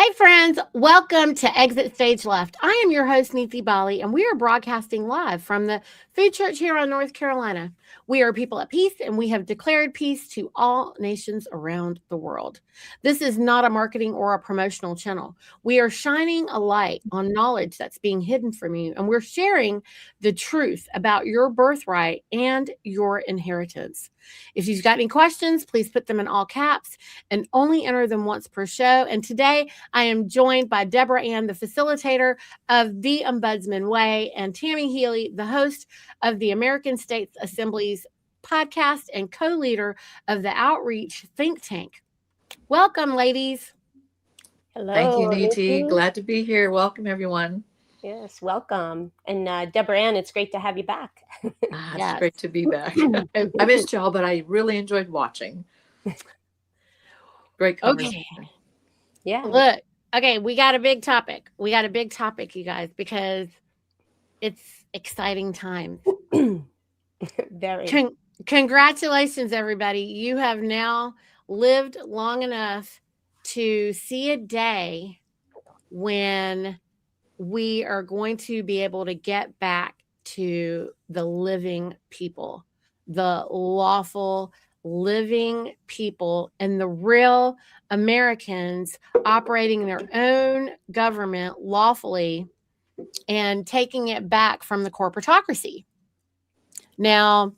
Hey friends, welcome to Exit Stage Left. I am your host, Niti, and we are broadcasting live from the Food Church here in North Carolina. We are people at peace, and we have declared peace to all nations around the world. This is not a marketing or a promotional channel. We are shining a light on knowledge that's being hidden from you, and we're sharing the truth about your birthright and your inheritance. If you've got any questions, please put them in all caps and only enter them once per show. And today, I am joined by Debra-Ann, the facilitator of the Ombudsman Way, and Tammy Healy, the host of the American States Assemblies podcast and co-leader of the Outreach think tank. Welcome, ladies. Hello. Thank you, Niti. Niti. Glad to be here. Welcome, everyone. Yes, welcome. And Debra-Ann, it's great to have you back. It's great to be back. I missed y'all, but I really enjoyed watching. Great conversation. Okay. Yeah. Look, okay, we got a big topic. You guys, because it's exciting times. Very. Congratulations, everybody. You have now lived long enough to see a day when we are going to be able to get back to the living people, the lawful living people, and the real Americans operating their own government lawfully and taking it back from the corporatocracy. Now,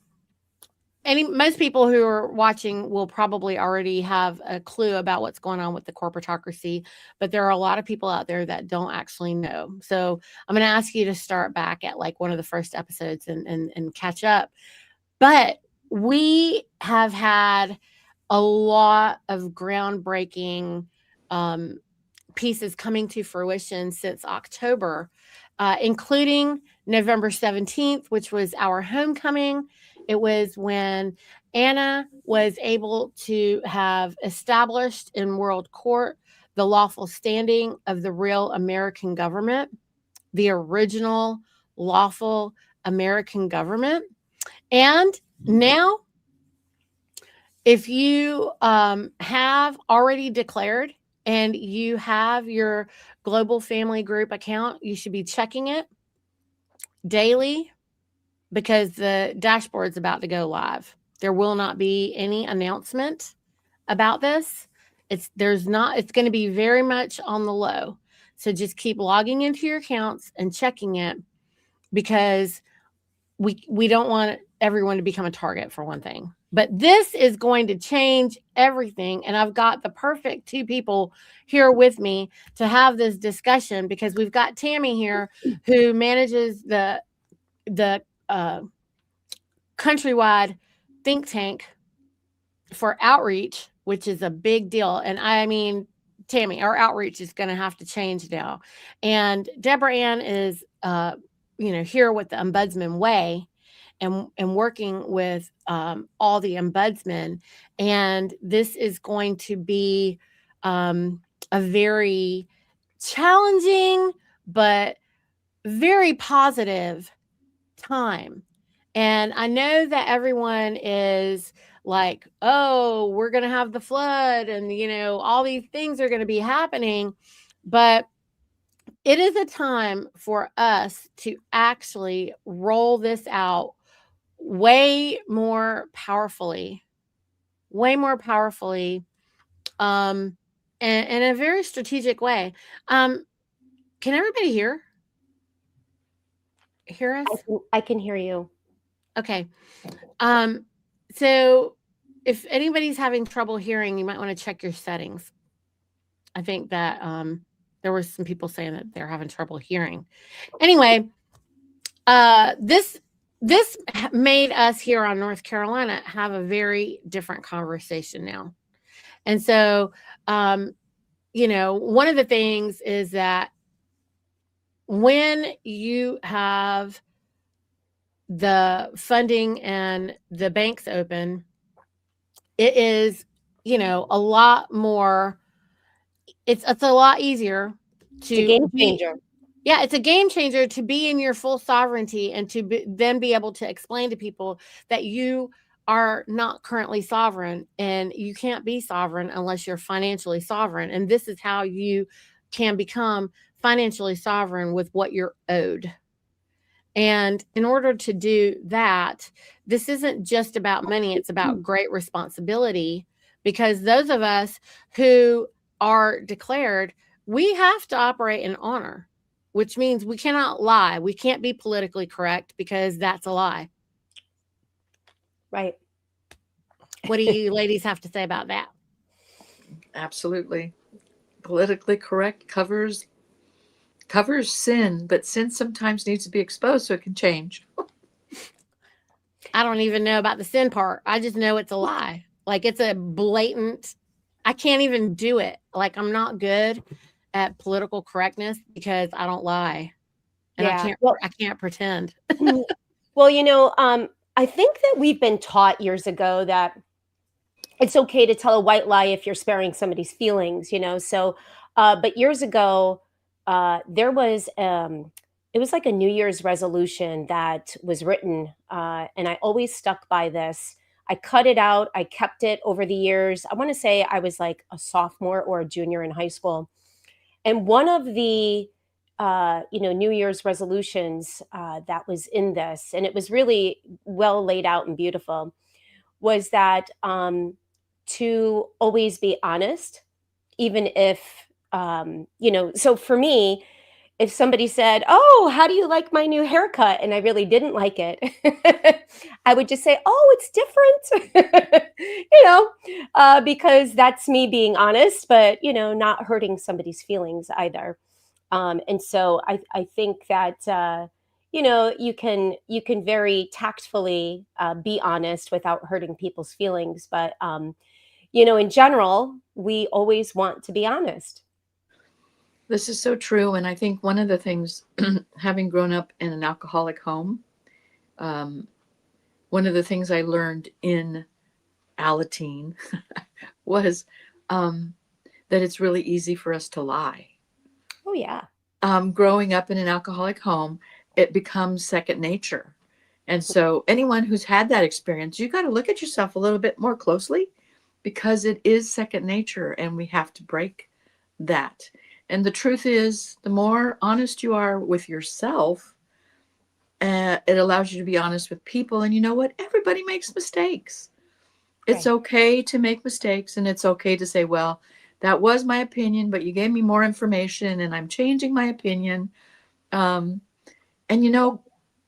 most people who are watching will probably already have a clue about what's going on with the corporatocracy, but there are a lot of people out there that don't actually know. So I'm going to ask you to start back at like one of the first episodes and catch up. But we have had a lot of groundbreaking pieces coming to fruition since October, including November 17th, which was our homecoming. It was when Anna was able to have established in world court the lawful standing of the real American government, the original lawful American government. And now, if you have already declared and you have your Global Family Group account, you should be checking it daily because the dashboard's about to go live. There will not be any announcement about this. It's going to be very much on the low. So just keep logging into your accounts and checking it because we don't want everyone to become a target, for one thing. But this is going to change everything. And I've got the perfect two people here with me to have this discussion because we've got Tammy here who manages the countrywide think tank for outreach, which is a big deal. And I mean, Tammy, our outreach is going to have to change now. And Debra-Ann is, here with the Ombudsman Way and working with all the ombudsmen. And this is going to be a very challenging, but very positive time. And I know that everyone is like, oh, we're going to have the flood and, all these things are going to be happening. But it is a time for us to actually roll this out way more powerfully, in a very strategic way. Can everybody hear us? I can hear you. Okay. So if anybody's having trouble hearing, you might want to check your settings. I think that there were some people saying that they're having trouble hearing. Anyway, this made us here on North Carolina have a very different conversation now. And so, one of the things is that when you have the funding and the banks open, it is, a lot more, it's a lot easier to It's a game changer. Yeah, it's a game changer to be in your full sovereignty and to then be able to explain to people that you are not currently sovereign and you can't be sovereign unless you're financially sovereign. And this is how you can become financially sovereign with what you're owed. And in order to do that, this isn't just about money, it's about great responsibility, because those of us who are declared, we have to operate in honor, which means we cannot lie. We can't be politically correct because that's a lie. Right. What do you ladies have to say about that? Absolutely. Politically correct covers sin, but sin sometimes needs to be exposed so it can change. I don't even know about the sin part. I just know it's a lie. Like, it's a blatant, I can't even do it. Like, I'm not good at political correctness because I don't lie. And Yeah. I can't pretend. Well, I think that we've been taught years ago that it's okay to tell a white lie if you're sparing somebody's feelings, So, but years ago, there was, it was like a New Year's resolution that was written, and I always stuck by this. I cut it out. I kept it over the years. I want to say I was like a sophomore or a junior in high school. And one of the, New Year's resolutions that was in this, and it was really well laid out and beautiful, was that to always be honest, even if, so for me, if somebody said, "Oh, how do you like my new haircut?" and I really didn't like it, I would just say, "Oh, it's different," because that's me being honest, but, not hurting somebody's feelings either. And so I think that, you can very tactfully be honest without hurting people's feelings. But, in general, we always want to be honest. This is so true. And I think one of the things, having grown up in an alcoholic home, one of the things I learned in Alateen was that it's really easy for us to lie. Oh, yeah. Growing up in an alcoholic home, it becomes second nature. And so anyone who's had that experience, you got to look at yourself a little bit more closely, because it is second nature and we have to break that. And the truth is, the more honest you are with yourself, it allows you to be honest with people. And you know what? Everybody makes mistakes. It's Right. okay to make mistakes, and it's okay to say, well, that was my opinion, but you gave me more information and I'm changing my opinion. And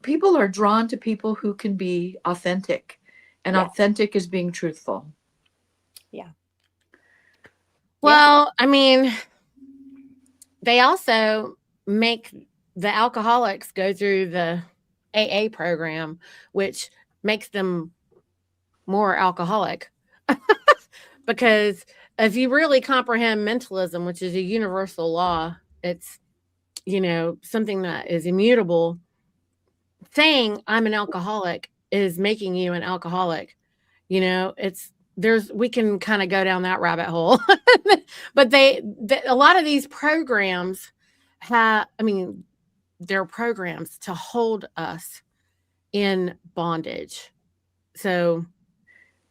people are drawn to people who can be authentic, and Yeah. authentic is being truthful. Yeah. Well, I mean, they also make the alcoholics go through the AA program, which makes them more alcoholic. Because if you really comprehend mentalism, which is a universal law, it's, something that is immutable. Saying I'm an alcoholic is making you an alcoholic. We can kind of go down that rabbit hole. But a lot of these programs they're programs to hold us in bondage. So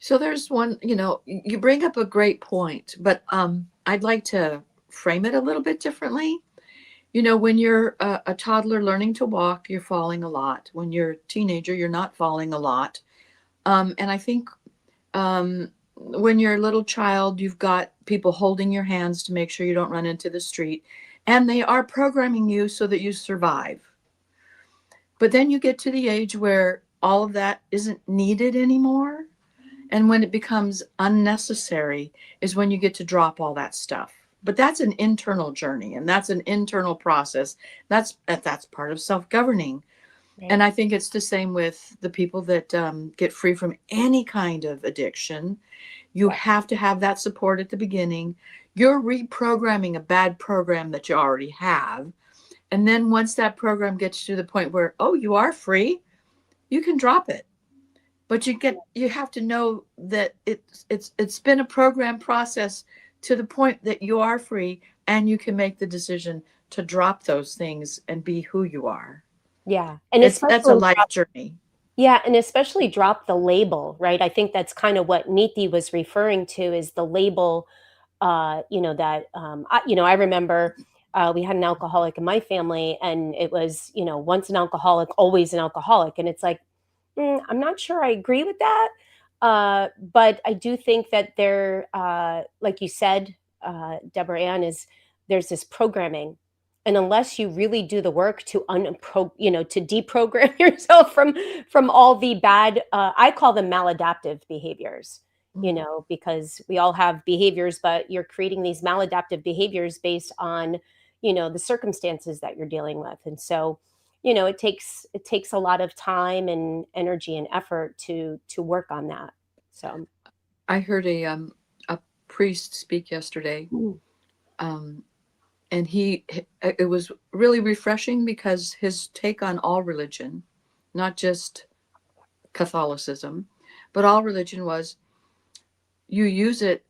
there's one, you bring up a great point, but I'd like to frame it a little bit differently. When you're a toddler learning to walk, you're falling a lot. When you're a teenager, you're not falling a lot. And I think when you're a little child, you've got people holding your hands to make sure you don't run into the street. And they are programming you so that you survive. But then you get to the age where all of that isn't needed anymore. And when it becomes unnecessary is when you get to drop all that stuff. But that's an internal journey, and that's an internal process. That's part of self-governing. Right. And I think it's the same with the people that get free from any kind of addiction. You have to have that support at the beginning. You're reprogramming a bad program that you already have. And then once that program gets to the point where, oh, you are free, you can drop it. But you have to know that it's been a program process to the point that you are free, and you can make the decision to drop those things and be who you are. Yeah. And That's a life journey. Yeah, and especially drop the label, right? I think that's kind of what Niti was referring to, is the label. I remember we had an alcoholic in my family, and it was, once an alcoholic, always an alcoholic. And it's like, I'm not sure I agree with that. But I do think that there, like you said, Debra-Ann, there's this programming. And unless you really do the work to to deprogram yourself from all the bad, I call them maladaptive behaviors, because we all have behaviors, but you're creating these maladaptive behaviors based on, the circumstances that you're dealing with. And so, it takes a lot of time and energy and effort to work on that. So I heard a priest speak yesterday. And it was really refreshing because his take on all religion, not just Catholicism, but all religion was, you use it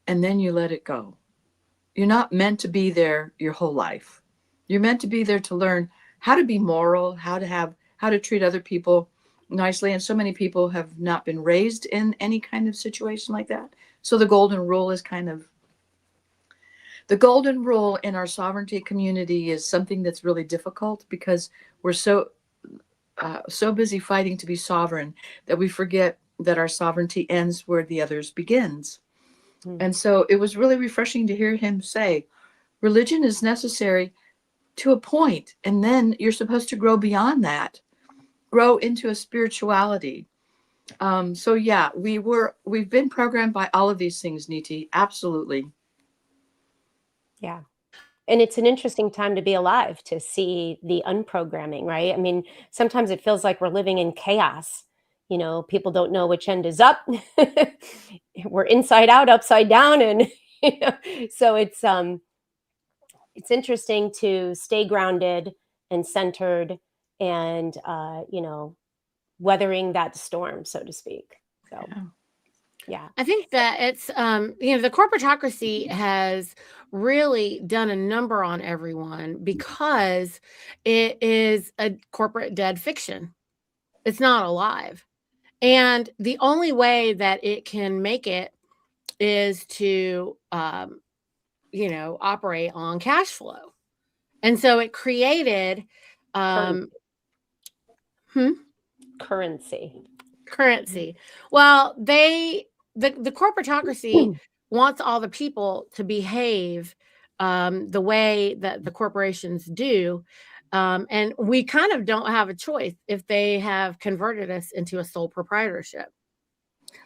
and then you let it go. You're not meant to be there your whole life. You're meant to be there to learn how to be moral, how to treat other people nicely. And so many people have not been raised in any kind of situation like that. So the golden rule is the golden rule in our sovereignty community is something that's really difficult because we're so busy fighting to be sovereign that we forget that our sovereignty ends where the others begins. And so it was really refreshing to hear him say, religion is necessary to a point, and then you're supposed to grow beyond that, grow into a spirituality. So yeah, we've been programmed by all of these things, Niti. Absolutely. yeah. And it's an interesting time to be alive, to see the unprogramming, right? I mean, sometimes it feels like we're living in chaos. People don't know which end is up. We're inside out, upside down. And so it's interesting to stay grounded and centered and, weathering that storm, so to speak. So, yeah. I think that it's, the corporatocracy has really done a number on everyone because it is a corporate dead fiction. It's not alive. And the only way that it can make it is to, operate on cash flow. And so it created currency. Well, the corporatocracy wants all the people to behave the way that the corporations do. And we kind of don't have a choice if they have converted us into a sole proprietorship.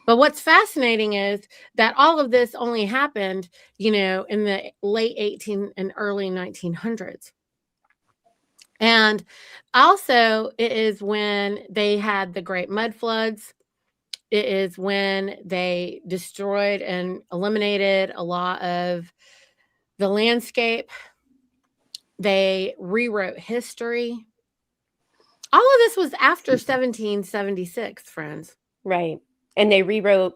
But what's fascinating is that all of this only happened, in the late 18 and early 1900s. And also, it is when they had the great mud floods. It is when they destroyed and eliminated a lot of the landscape. They rewrote history. All of this was after 1776, friends. Right. And they rewrote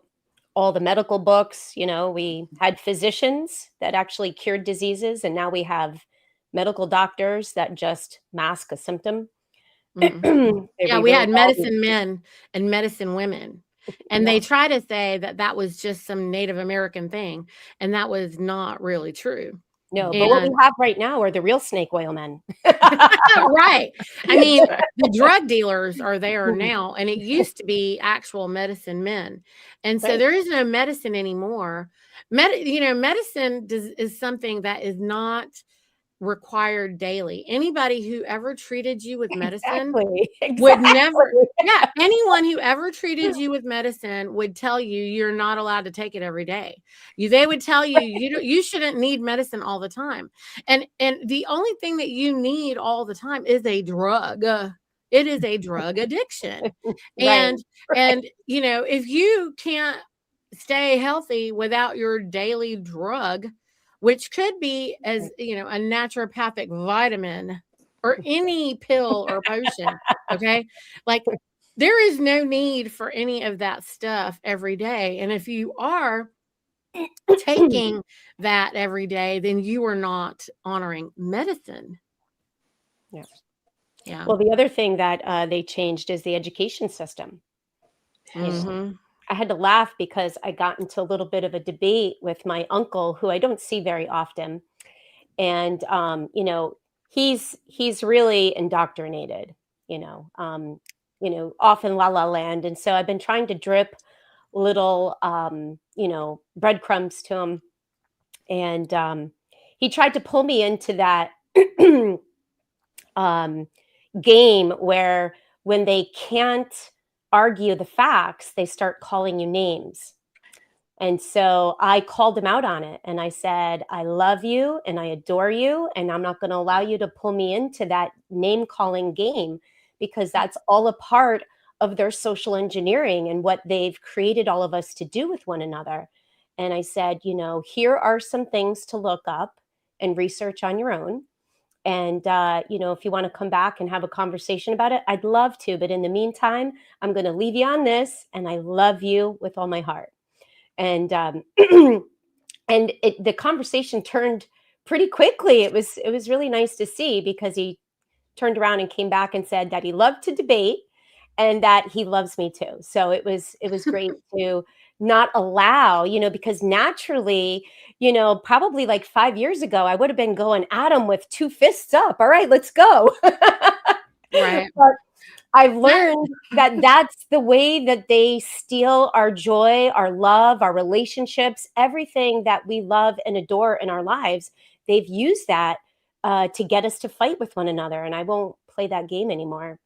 all the medical books. We had physicians that actually cured diseases, and now we have medical doctors that just mask a symptom. Yeah, we had medicine men and medicine women. And they try to say that was just some Native American thing. And that was not really true. No, but what we have right now are the real snake oil men. Right. I mean, the drug dealers are there now, and it used to be actual medicine men. And so there is no medicine anymore. Medicine is something that is not required daily. Anybody who ever treated you with medicine would never, anyone who ever treated you with medicine would tell you you're not allowed to take it every day. They would tell you you shouldn't need medicine all the time. And the only thing that you need all the time is a drug. It is a drug addiction. And if you can't stay healthy without your daily drug, which could be as, a naturopathic vitamin or any pill or potion. Okay. Like, there is no need for any of that stuff every day. And if you are taking that every day, then you are not honoring medicine. Yeah. Well, the other thing that they changed is the education system. I had to laugh because I got into a little bit of a debate with my uncle, who I don't see very often. And he's really indoctrinated, off in la la land. And so I've been trying to drip little breadcrumbs to him. And he tried to pull me into that game where when they can't argue the facts, they start calling you names. And so I called him out on it, and I said, I love you and I adore you, and I'm not going to allow you to pull me into that name calling game, because that's all a part of their social engineering and what they've created all of us to do with one another. And I said, here are some things to look up and research on your own. And, if you want to come back and have a conversation about it, I'd love to. But in the meantime, I'm going to leave you on this, and I love you with all my heart. And the conversation turned pretty quickly. It was really nice to see, because he turned around and came back and said that he loved to debate and that he loves me too. So it was great to not allow, because naturally, probably like 5 years ago, I would have been going at him with 2 fists up. All right, let's go. Right. But I've learned that that's the way that they steal our joy, our love, our relationships, everything that we love and adore in our lives. They've used that to get us to fight with one another. And I won't play that game anymore.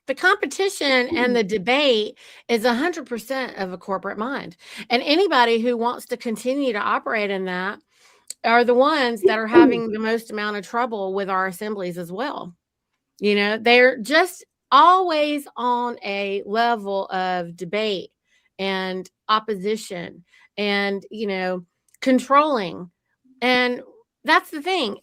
The competition and the debate is 100% of a corporate mind. And anybody who wants to continue to operate in that are the ones that are having the most amount of trouble with our assemblies as well. They're just always on a level of debate and opposition and, controlling. And that's the thing.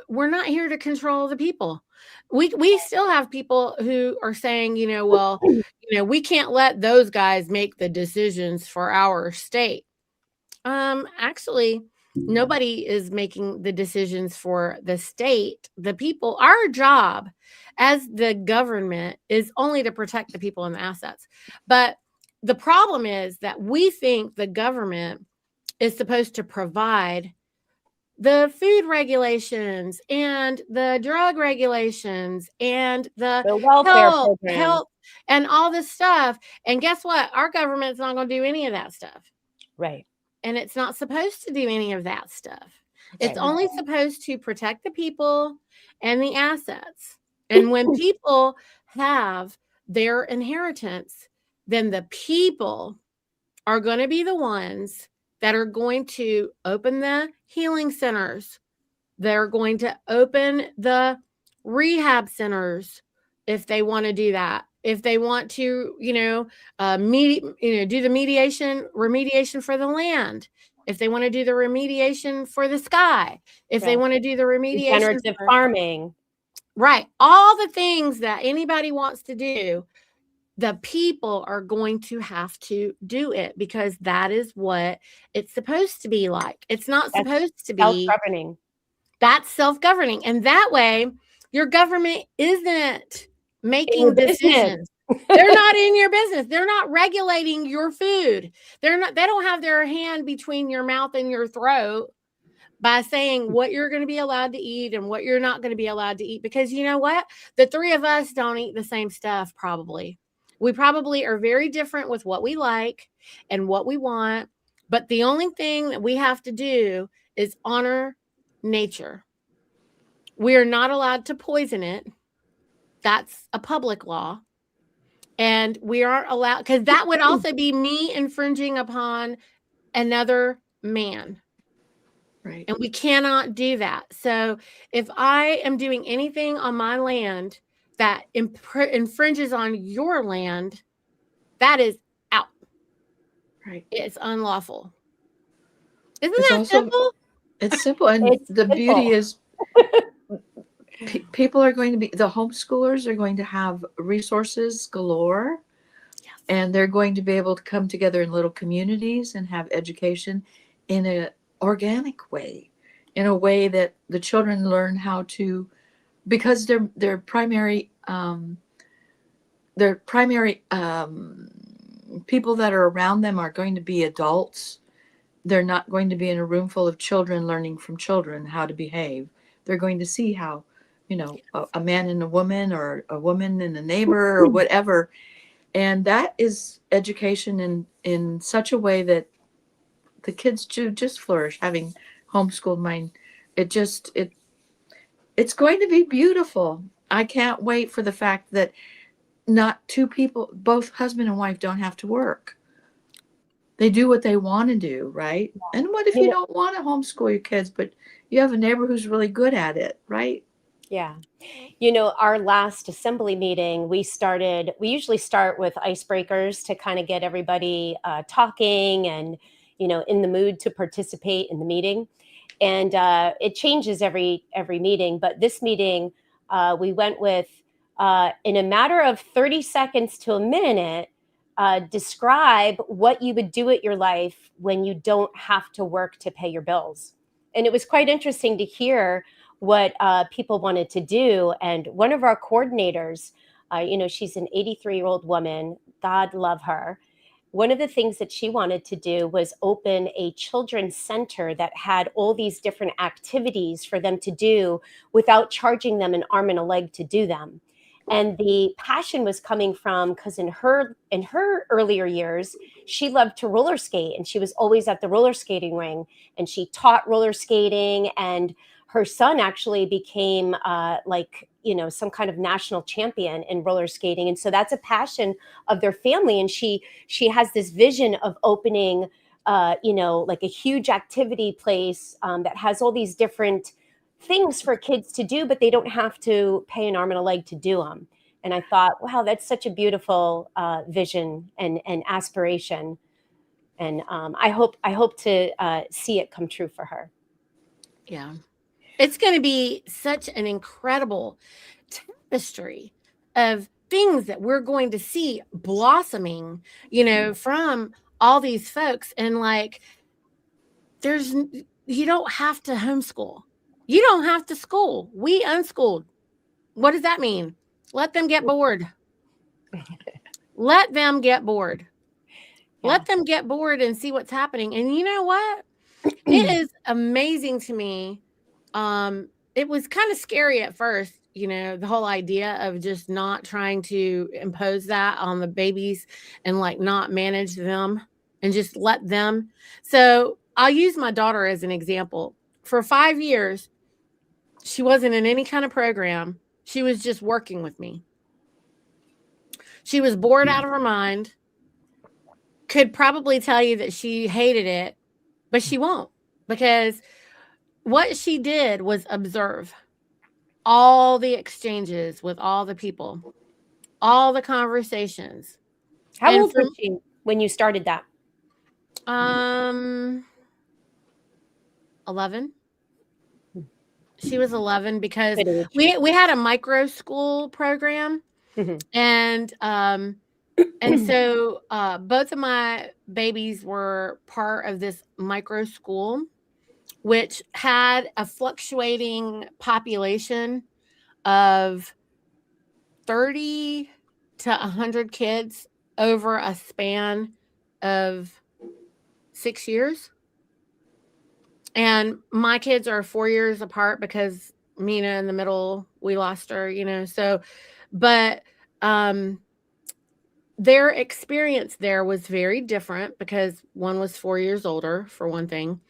We're not here to control the people. We still have people who are saying, we can't let those guys make the decisions for our state. Actually, nobody is making the decisions for the state, the people. Our job as the government is only to protect the people and the assets. But the problem is that we think the government is supposed to provide the food regulations and the drug regulations and the welfare program. health and all this stuff. And guess what? Our government's not going to do any of that stuff. Right. And it's not supposed to do any of that stuff. It's Right. only supposed to protect the people and the assets. And when people have their inheritance, then the people are going to be the ones that are going to open the healing centers. They're going to open the rehab centers if they want to do that. If they want to, do the remediation for the land. If they want to do the remediation for the sky. If they want to do the remediation regenerative farming. Right. All the things that anybody wants to do, the people are going to have to do it, because that is what it's supposed to be like. It's not supposed to be self-governing. That's self-governing. And that way, your government isn't making decisions. They're not in your business. They're not regulating your food. They don't have their hand between your mouth and your throat by saying what you're going to be allowed to eat and what you're not going to be allowed to eat. Because you know what? The 3 of us don't eat the same stuff, probably. We probably are very different with what we like and what we want. But the only thing that we have to do is honor nature. We are not allowed to poison it. That's a public law. And we aren't allowed, because that would also be me infringing upon another man. Right. And we cannot do that. So if I am doing anything on my land that infringes on your land, that is out. Right. It's unlawful. Isn't It's that also simple? It's simple. And It's the simple. beauty is people are going to be, the homeschoolers are going to have resources galore. Yes. And they're going to be able to come together in little communities and have education in an organic way, in a way that the children learn how to, because their primary people that are around them are going to be adults they're not going to be in a room full of children learning from children how to behave. They're going to see how, a man and a woman, or a woman and a neighbor, or whatever. And that is education in such a way that the kids do just flourish. Having homeschooled mine, it's going to be beautiful. I can't wait for the fact that not two people, both husband and wife, don't have to work. They do what they want to do, right? And what if you don't want to homeschool your kids, but you have a neighbor who's really good at it, right? Yeah. Our last assembly meeting, we usually start with icebreakers to kind of get everybody talking and, in the mood to participate in the meeting. And it changes every meeting. But this meeting, we went with, in a matter of 30 seconds to a minute, describe what you would do at your life when you don't have to work to pay your bills. And it was quite interesting to hear what people wanted to do. And one of our coordinators, she's an 83-year-old woman, God love her. One of the things that she wanted to do was open a children's center that had all these different activities for them to do without charging them an arm and a leg to do them. And the passion was coming from, because in her earlier years, she loved to roller skate, and she was always at the roller skating ring, and she taught roller skating, and her son actually became some kind of national champion in roller skating. And so that's a passion of their family. And she has this vision of opening, like a huge activity place that has all these different things for kids to do, but they don't have to pay an arm and a leg to do them. And I thought, wow, that's such a beautiful vision and aspiration. And I hope to see it come true for her. Yeah. It's going to be such an incredible tapestry of things that we're going to see blossoming, from all these folks. And you don't have to homeschool. You don't have to school. We unschooled. What does that mean? Let them get bored. Let them get bored. Yeah. Let them get bored and see what's happening. And you know what? It is amazing to me. It was kind of scary at first, the whole idea of just not trying to impose that on the babies and not manage them and just let them. So I'll use my daughter as an example. For 5 years, she wasn't in any kind of program. She was just working with me. She was bored out of her mind. Could probably tell you that she hated it, but she won't, because what she did was observe all the exchanges with all the people, all the conversations. How old was she when you started that? 11. She was 11 because we had a micro school program. Mm-hmm. And so both of my babies were part of this micro school, which had a fluctuating population of 30 to 100 kids over a span of 6 years. And my kids are 4 years apart because Mina in the middle, we lost her, so, but their experience there was very different because one was 4 years older, for one thing.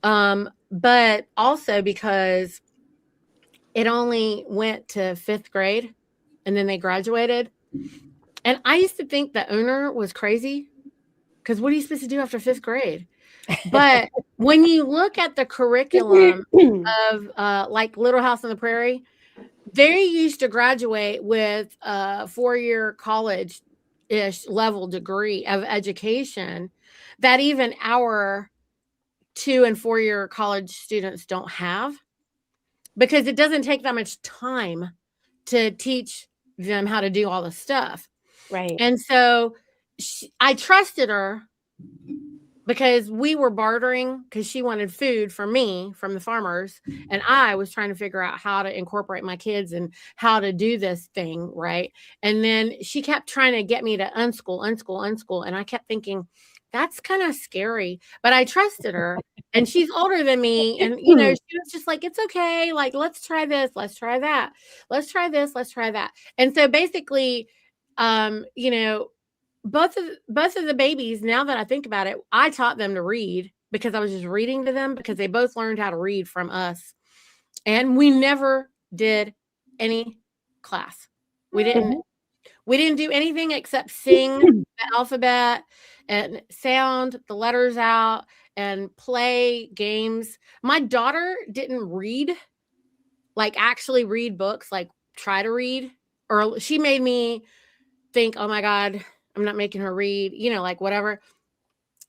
But also because it only went to 5th grade and then they graduated. And I used to think the owner was crazy, because what are you supposed to do after 5th grade? But when you look at the curriculum of Little House on the Prairie, they used to graduate with a 4-year college-ish level degree of education that even our 2- and 4-year college students don't have, because it doesn't take that much time to teach them how to do all the stuff. Right. And so I trusted her because we were bartering, because she wanted food for me from the farmers. And I was trying to figure out how to incorporate my kids and how to do this thing. Right. And then she kept trying to get me to unschool. And I kept thinking, that's kind of scary. But I trusted her, and she's older than me. And, you know, she was just like, it's okay. Like, let's try this. Let's try that. Let's try this. Let's try that. And so basically, you know, both of the babies, now that I think about it, I taught them to read because I was just reading to them because they both learned how to read from us. And we never did any class. We didn't do anything except sing the alphabet and sound the letters out and play games. My daughter didn't read, like actually read books, like try to read, or she made me think, oh my God, I'm not making her read, you know, like whatever,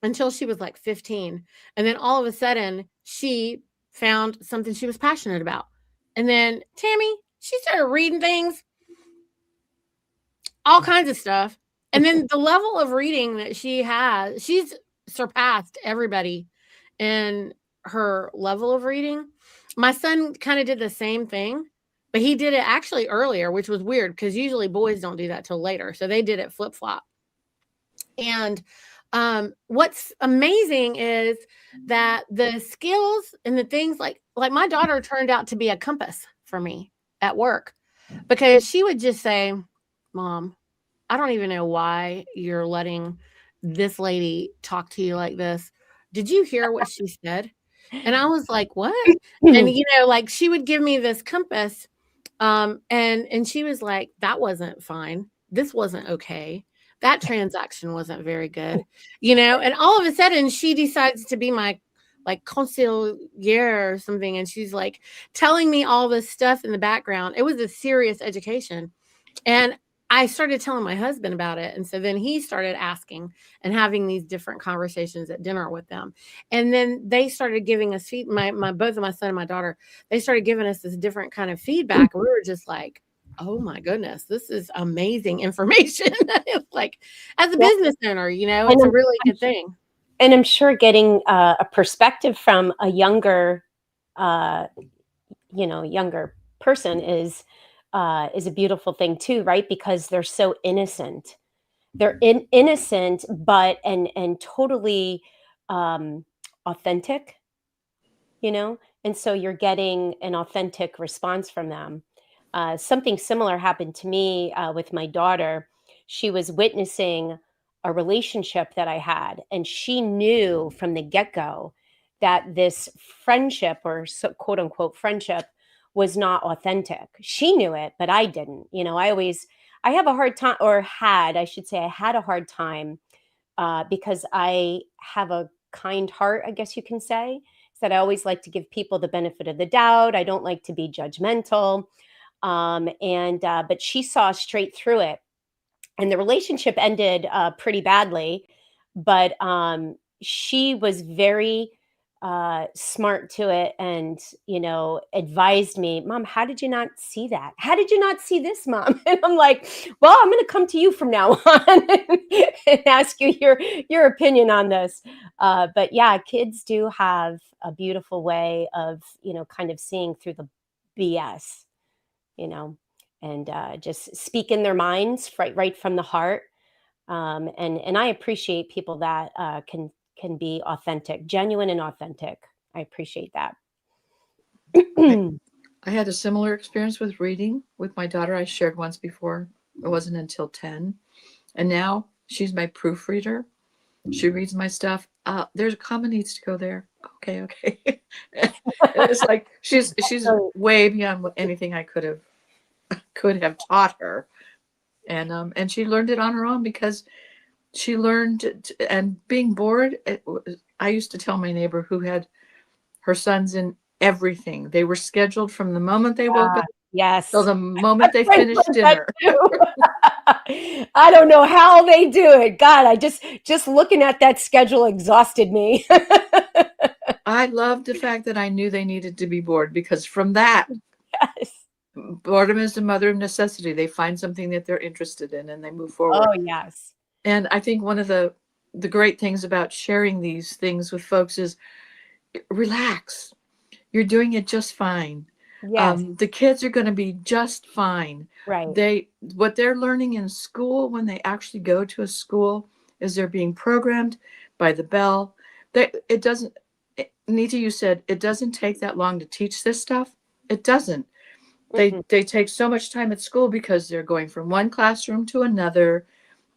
until she was like 15. And then all of a sudden she found something she was passionate about. And then Tammy, she started reading things, all kinds of stuff. And then the level of reading that she has, she's surpassed everybody in her level of reading. My son kind of did the same thing, but he did it actually earlier, which was weird because usually boys don't do that till later. So they did it flip flop. And what's amazing is that the skills and the things like my daughter turned out to be a compass for me at work, because she would just say, Mom, I don't even know why you're letting this lady talk to you like this. Did you hear what she said? And I was like, what? And, you know, like she would give me this compass. And she was like, that wasn't fine. This wasn't okay. That transaction wasn't very good, you know? And all of a sudden she decides to be my like conciliere or something. And she's like telling me all this stuff in the background. It was a serious education. And I started telling my husband about it. And so then he started asking and having these different conversations at dinner with them. And then they started giving us both of my son and my daughter, they started giving us this different kind of feedback. We were just like, oh my goodness, this is amazing information. It's like, as a business owner, you know, it's a really good thing. And I'm sure getting a perspective from a younger person is a beautiful thing too, right? Because they're so innocent. They're innocent, but and totally authentic, you know. And so you're getting an authentic response from them. Something similar happened to me with my daughter. She was witnessing a relationship that I had, and she knew from the get-go that this friendship, or quote unquote friendship, was not authentic. She knew it, but I didn't. You know, I have a hard time, or I had a hard time because I have a kind heart, I guess you can say, is that I always like to give people the benefit of the doubt. I don't like to be judgmental. But she saw straight through it, and the relationship ended pretty badly. But she was very smart to it, and you know, advised me, Mom, how did you not see that? How did you not see this, Mom? And I'm like, well, I'm going to come to you from now on and ask you your opinion on this. But yeah, kids do have a beautiful way of, you know, kind of seeing through the BS, you know, and just speaking their minds right from the heart. And I appreciate people that can be authentic, genuine and authentic. I appreciate that. I had a similar experience with reading with my daughter. I shared once before. It wasn't until 10. And now she's my proofreader. She reads my stuff. There's a comma needs to go there. Okay. It's like she's way beyond anything I could have taught her. And she learned it on her own because she learned, and being bored. I used to tell my neighbor who had her sons in everything. They were scheduled from the moment they woke up. Yes. Till the moment they finished dinner. I don't know how they do it. God, I just looking at that schedule exhausted me. I loved the fact that I knew they needed to be bored, because from that, yes. Boredom is the mother of necessity. They find something that they're interested in and they move forward. Oh, yes. And I think one of the great things about sharing these things with folks is relax. You're doing it just fine. Yes. The kids are going to be just fine. Right. What they're learning in school, when they actually go to a school, is they're being programmed by the bell. It doesn't, Nita, you said it doesn't take that long to teach this stuff. It doesn't. They take so much time at school because they're going from one classroom to another,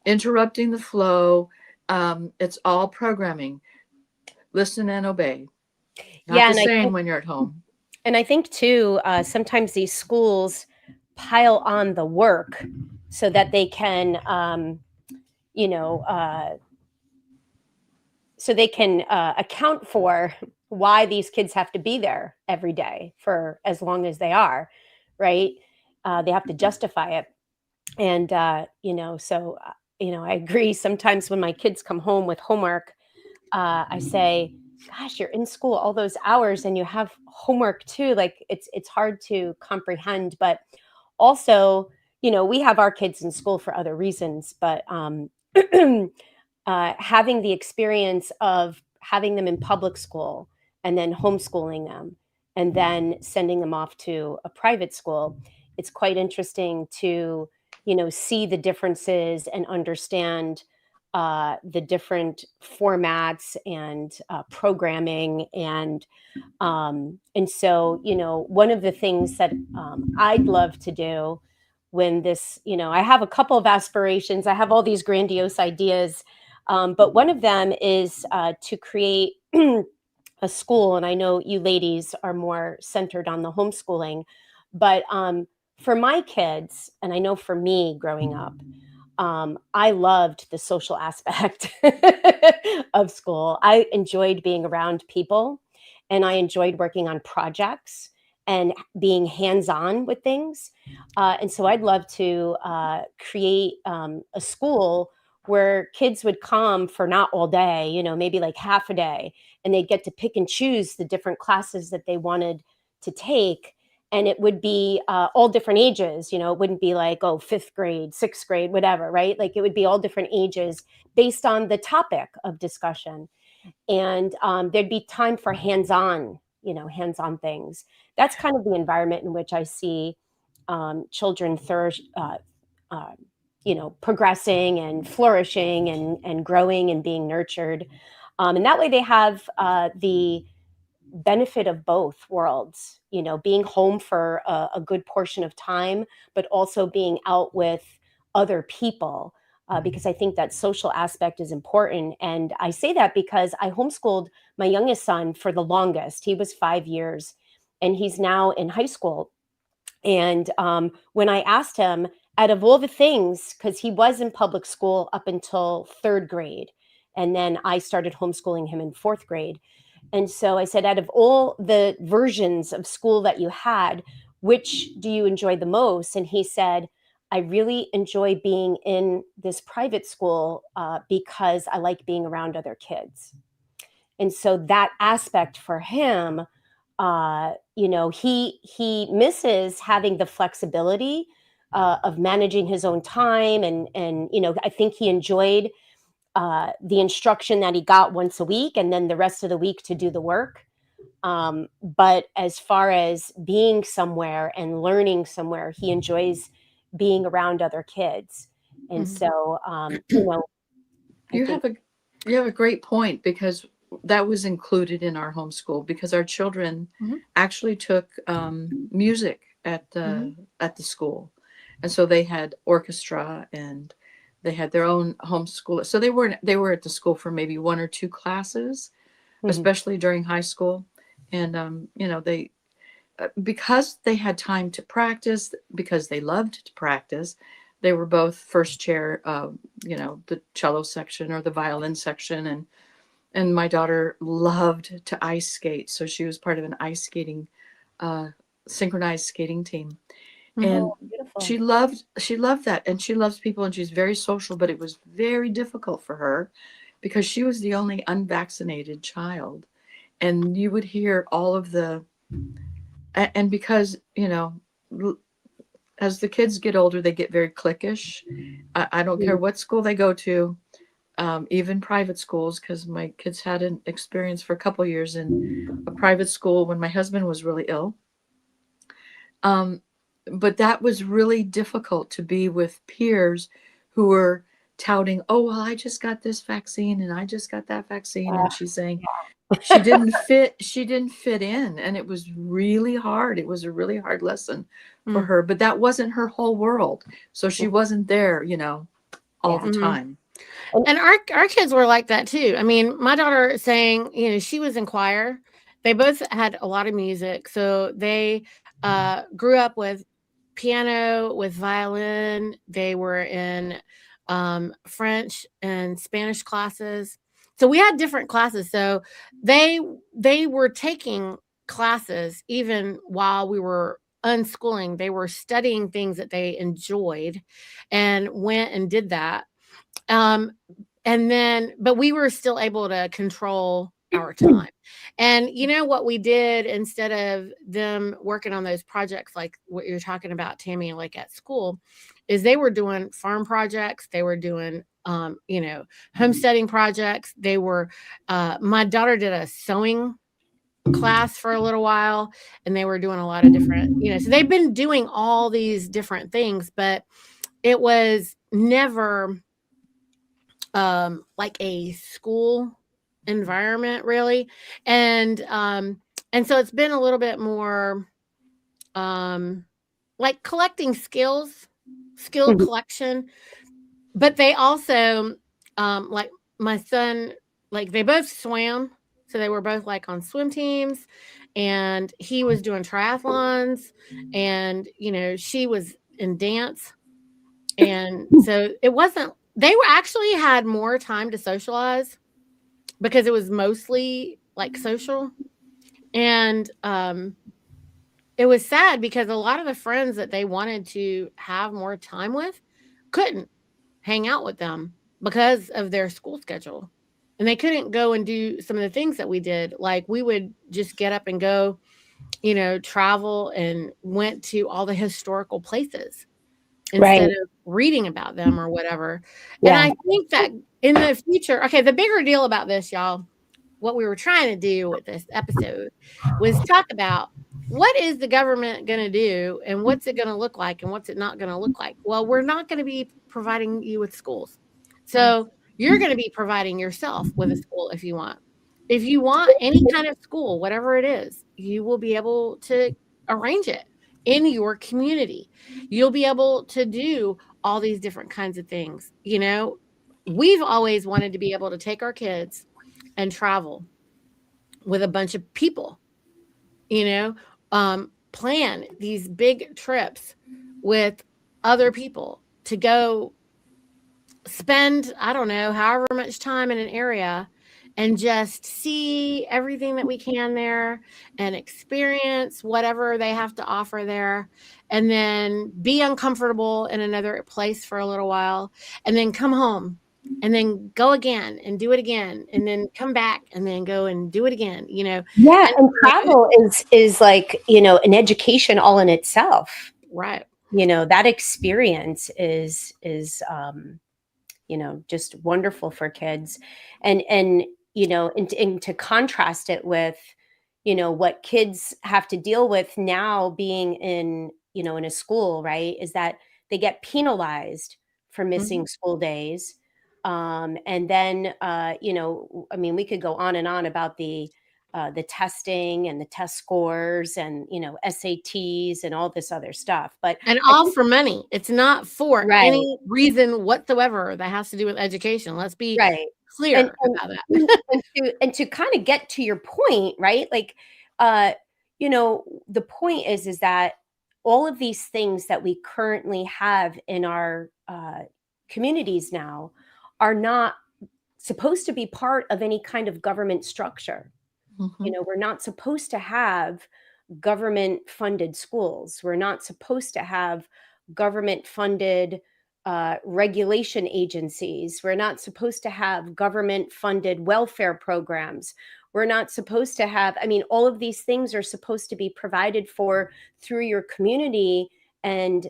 interrupting the flow. It's all programming. Listen and obey. Not Yeah, the same when you're at home. and I think too, sometimes these schools pile on the work so that they can, you know, so they can account for why these kids have to be there every day for as long as they are, right? They have to justify it. And, you know, so, you know, I agree. Sometimes when my kids come home with homework, I say, gosh, you're in school all those hours and you have homework too. Like it's hard to comprehend, but also, you know, we have our kids in school for other reasons, but having the experience of having them in public school and then homeschooling them and then sending them off to a private school, it's quite interesting to, you know, see the differences and understand the different formats and programming and so, you know, one of the things that I'd love to do when this, you know, I have a couple of aspirations. I have all these grandiose ideas, but one of them is to create a school. And I know you ladies are more centered on the homeschooling, but for my kids, and I know for me growing up, I loved the social aspect of school. I enjoyed being around people and I enjoyed working on projects and being hands-on with things. And so I'd love to create a school where kids would come for not all day, you know, maybe like half a day, and they'd get to pick and choose the different classes that they wanted to take. And it would be all different ages, you know, it wouldn't be like, oh, fifth grade, sixth grade, whatever, right? Like it would be all different ages based on the topic of discussion. And there'd be time for hands-on, you know, hands-on things. That's kind of the environment in which I see children you know, progressing and flourishing and growing and being nurtured. And that way they have the benefit of both worlds, you know, being home for a good portion of time, but also being out with other people. Because I think that social aspect is important. And I say that because I homeschooled my youngest son for the longest. He was 5 years and he's now in high school. And when I asked him, out of all the things, because he was in public school up until third grade, and then I started homeschooling him in fourth grade. And so I said, out of all the versions of school that you had, which do you enjoy the most? And he said, I really enjoy being in this private school because I like being around other kids. And so that aspect for him, you know, he misses having the flexibility of managing his own time, and you know, I think he enjoyed the instruction that he got once a week, and then the rest of the week to do the work. But as far as being somewhere and learning somewhere, he enjoys being around other kids, and so you know, You have a great point, because that was included in our homeschool, because our children actually took music at the school, and so they had orchestra and they had their own homeschool. So they were at the school for maybe one or two classes, especially during high school, and you know, they because they had time to practice, because they loved to practice. They were both first chair, you know, the cello section or the violin section, and my daughter loved to ice skate, so she was part of an ice skating, synchronized skating team, and she loved that, and she loves people, and she's very social. But it was very difficult for her because she was the only unvaccinated child, and you would hear all of the, and because, you know, as the kids get older, they get very cliquish. I don't care what school they go to. Even private schools, because my kids had an experience for a couple years in a private school when my husband was really ill. But that was really difficult, to be with peers who were touting, oh, well, I just got this vaccine and I just got that vaccine. And she's saying she didn't fit in. And it was really hard. It was a really hard lesson for her, but that wasn't her whole world. So she wasn't there, all the time. And our kids were like that too. I mean, my daughter sang, she was in choir. They both had a lot of music. So they grew up with piano, with violin. They were in French and Spanish classes. So we had different classes. So they were taking classes even while we were unschooling. They were studying things that they enjoyed and went and did that. But we were still able to control our time. And what we did, instead of them working on those projects like what you're talking about, Tammy, like at school, is they were doing farm projects. They were doing homesteading projects. They were my daughter did a sewing class for a little while, and they were doing a lot of different, so they've been doing all these different things, but it was never like a school environment really. And so it's been a little bit more like collecting skill collection. But they also like my son, like they both swam, so they were both like on swim teams, and he was doing triathlons, and she was in dance. And so it wasn't, they were actually had more time to socialize because it was mostly like social. And it was sad because a lot of the friends that they wanted to have more time with couldn't hang out with them because of their school schedule. And they couldn't go and do some of the things that we did. Like we would just get up and go, travel, and went to all the historical places instead of reading about them or whatever. Yeah. And I think that in the future, okay, the bigger deal about this, y'all, what we were trying to do with this episode was talk about what is the government going to do, and what's it going to look like, and what's it not going to look like. Well, we're not going to be providing you with schools. So you're going to be providing yourself with a school if you want. If you want any kind of school, whatever it is, you will be able to arrange it in your community. You'll be able to do all these different kinds of things. We've always wanted to be able to take our kids and travel with a bunch of people, plan these big trips with other people to go spend, I don't know, however much time in an area and just see everything that we can there and experience whatever they have to offer there, and then be uncomfortable in another place for a little while, and then come home, and then go again and do it again, and then come back and then go and do it again, Yeah. And travel is like, an education all in itself. Right. That experience is just wonderful for kids. And to contrast it with, what kids have to deal with now being in a school, right, is that they get penalized for missing school days. And then, we could go on and on about the testing and the test scores and, SATs and all this other stuff. And all for money. It's not for any reason whatsoever that has to do with education. Let's be clear about that. and to kind of get to your point, right? Like, the point is that all of these things that we currently have in our communities now are not supposed to be part of any kind of government structure. We're not supposed to have government funded schools. We're not supposed to have government funded regulation agencies. We're not supposed to have government funded welfare programs. We're not supposed to have, all of these things are supposed to be provided for through your community and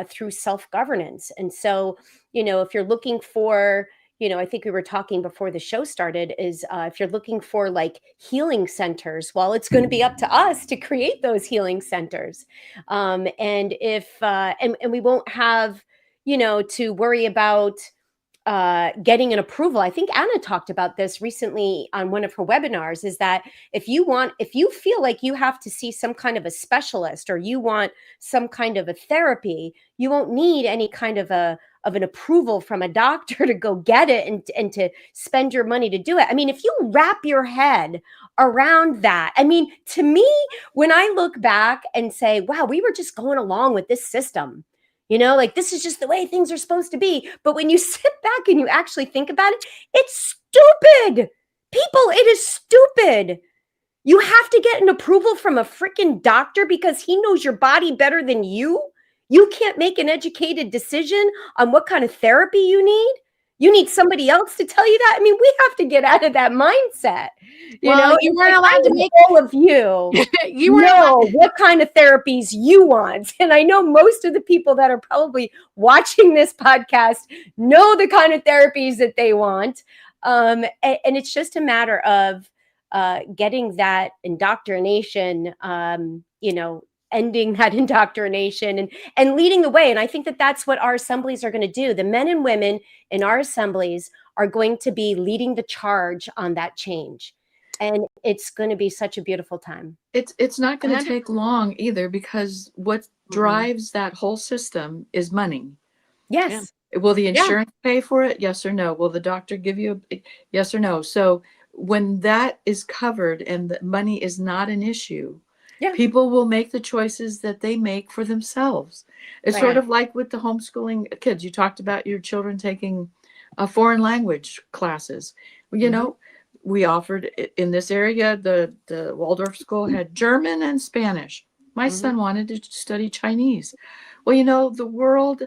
through self-governance. And so, if you're looking for, I think we were talking before the show started, is if you're looking for like healing centers, well, it's going to be up to us to create those healing centers. And if, and we won't have, to worry about, getting an approval. I think Anna talked about this recently on one of her webinars, is that if you feel like you have to see some kind of a specialist, or you want some kind of a therapy, you won't need any kind of an approval from a doctor to go get it and to spend your money to do it. I mean, if you wrap your head around that, I mean, to me, when I look back and say, wow, we were just going along with this system, like this is just the way things are supposed to be. But when you sit back and you actually think about it, it's stupid. People, it is stupid. You have to get an approval from a freaking doctor because he knows your body better than you. You can't make an educated decision on what kind of therapy you need. You need somebody else to tell you that. I mean, we have to get out of that mindset. You weren't allowed to make all of you. You weren't know what kind of therapies you want. And I know most of the people that are probably watching this podcast know the kind of therapies that they want. And it's just a matter of getting that indoctrination, ending that indoctrination and leading the way. And I think that that's what our assemblies are going to do. The men and women in our assemblies are going to be leading the charge on that change. And it's going to be such a beautiful time. It's not going to take long either, because what drives that whole system is money. Yes. Yeah. Will the insurance pay for it? Yes or no? Will the doctor give you yes or no? So when that is covered and the money is not an issue, people will make the choices that they make for themselves. It's sort of like with the homeschooling kids. You talked about your children taking foreign language classes. We offered in this area, the Waldorf school had German and Spanish. My son wanted to study Chinese. Well, the world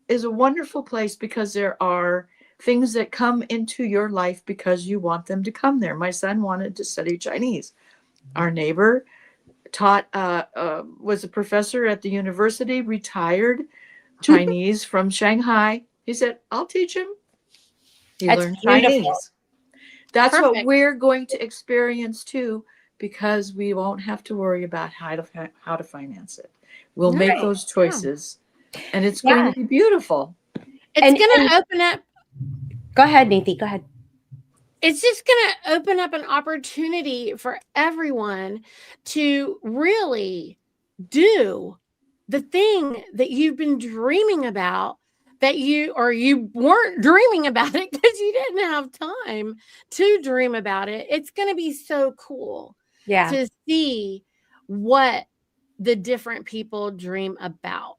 is a wonderful place because there are things that come into your life because you want them to come there. My son wanted to study Chinese. Our neighbor taught, was a professor at the university, retired Chinese from Shanghai. He said, I'll teach him. He learned Chinese. That's Perfect. what we're going to experience too, because we won't have to worry about how to finance it. We'll make those choices, and it's going to be beautiful. It's going to open up. Go ahead, Niti. Go ahead. It's just going to open up an opportunity for everyone to really do the thing that you've been dreaming about, that you weren't dreaming about it because you didn't have time to dream about it. It's going to be so cool to see what the different people dream about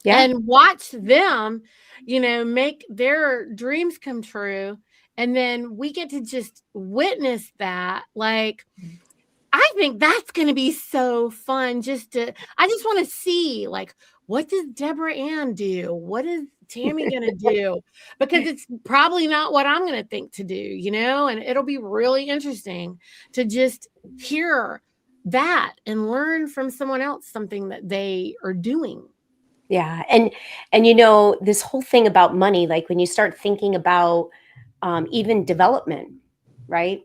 and watch them, make their dreams come true. And then we get to just witness that. Like, I think that's going to be so fun. I just want to see, like, what does Debra-Ann do? What is Tammy going to do? Because it's probably not what I'm going to think to do, and it'll be really interesting to just hear that and learn from someone else something that they are doing. Yeah. And this whole thing about money, like when you start thinking about even development, right?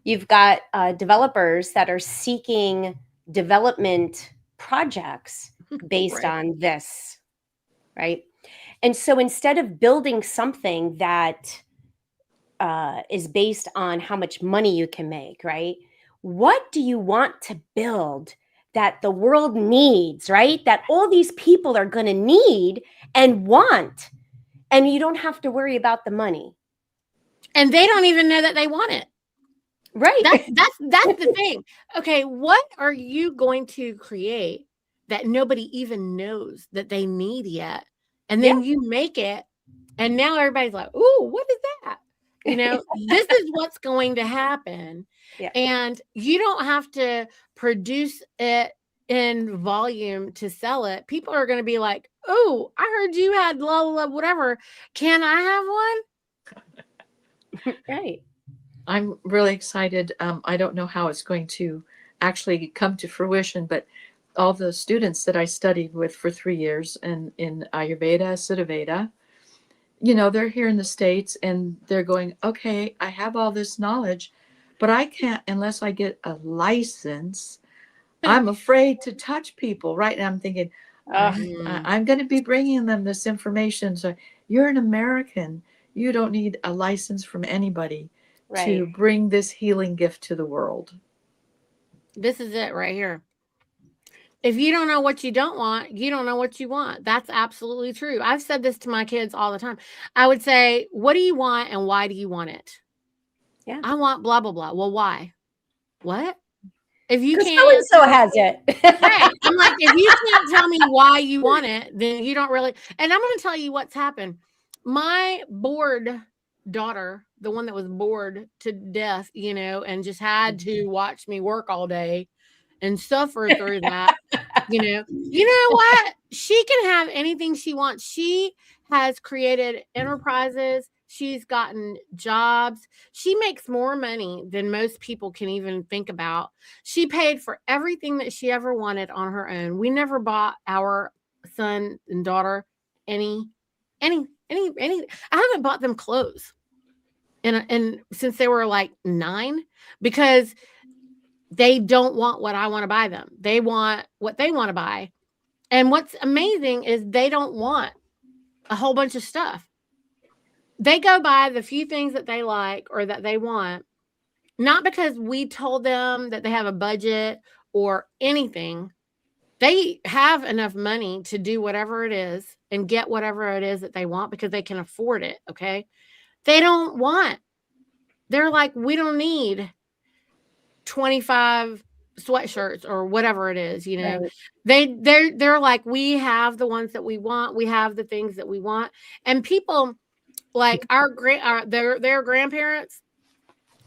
You've got developers that are seeking development projects based on this, right? And so instead of building something that is based on how much money you can make, right? What do you want to build that the world needs, right? That all these people are going to need and want, and you don't have to worry about the money. And they don't even know that they want it. Right. That's the thing. Okay, what are you going to create that nobody even knows that they need yet? And then you make it, and now everybody's like, "Ooh, what is that?" This is what's going to happen. Yeah. And you don't have to produce it in volume to sell it. People are going to be like, "Oh, I heard you had blah, blah, blah, whatever. Can I have one?" Right. I'm really excited. I don't know how it's going to actually come to fruition, but all the students that I studied with for 3 years in Ayurveda, Siddhaveda, they're here in the States and they're going, okay, I have all this knowledge, but I can't unless I get a license. I'm afraid to touch people, right? And I'm thinking, I'm going to be bringing them this information. So you're an American. You don't need a license from anybody Right. to bring this healing gift to the world. This is it right here. If you don't know what you don't want, you don't know what you want. That's absolutely true. I've said this to my kids all the time. I would say, what do you want and why do you want it? Yeah. I want blah, blah, blah. Well, why? What? If you Because can't, so and so has it. right. I'm like, if you can't tell me why you want it, then you don't really. And I'm going to tell you what's happened. My bored daughter, the one that was bored to death, you know, and just had to watch me work all day and suffer through that, you know what? She can have anything she wants. She has created enterprises. She's gotten jobs. She makes more money than most people can even think about. She paid for everything that she ever wanted on her own. We never bought our son and daughter any. I haven't bought them clothes. And since they were like 9, because they don't want what I want to buy them. They want what they want to buy. And what's amazing is they don't want a whole bunch of stuff. They go buy the few things that they like or that they want, not because we told them that they have a budget or anything. They have enough money to do whatever it is and get whatever it is that they want because they can afford it. Okay. They don't want, they're like, we don't need 25 sweatshirts or whatever it is, you know. Right. They're like, we have the ones that we want, we have the things that we want. And people like their grandparents,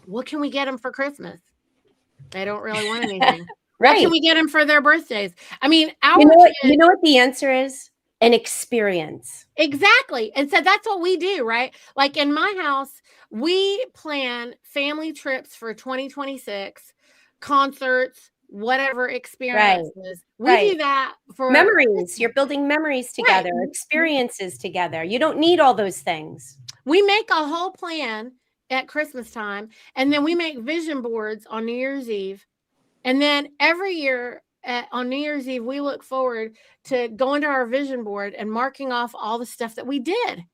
what can we get them for Christmas? They don't really want anything. Right. What can we get them for their birthdays? I mean, you know what the answer is? An experience. Exactly. And so that's what we do, right? Like in my house, we plan family trips for 2026, concerts, whatever experiences. We do that for memories. You're building memories together, experiences together. You don't need all those things. We make a whole plan at Christmas time, and then we make vision boards on New Year's Eve. And then every year on New Year's Eve, we look forward to going to our vision board and marking off all the stuff that we did.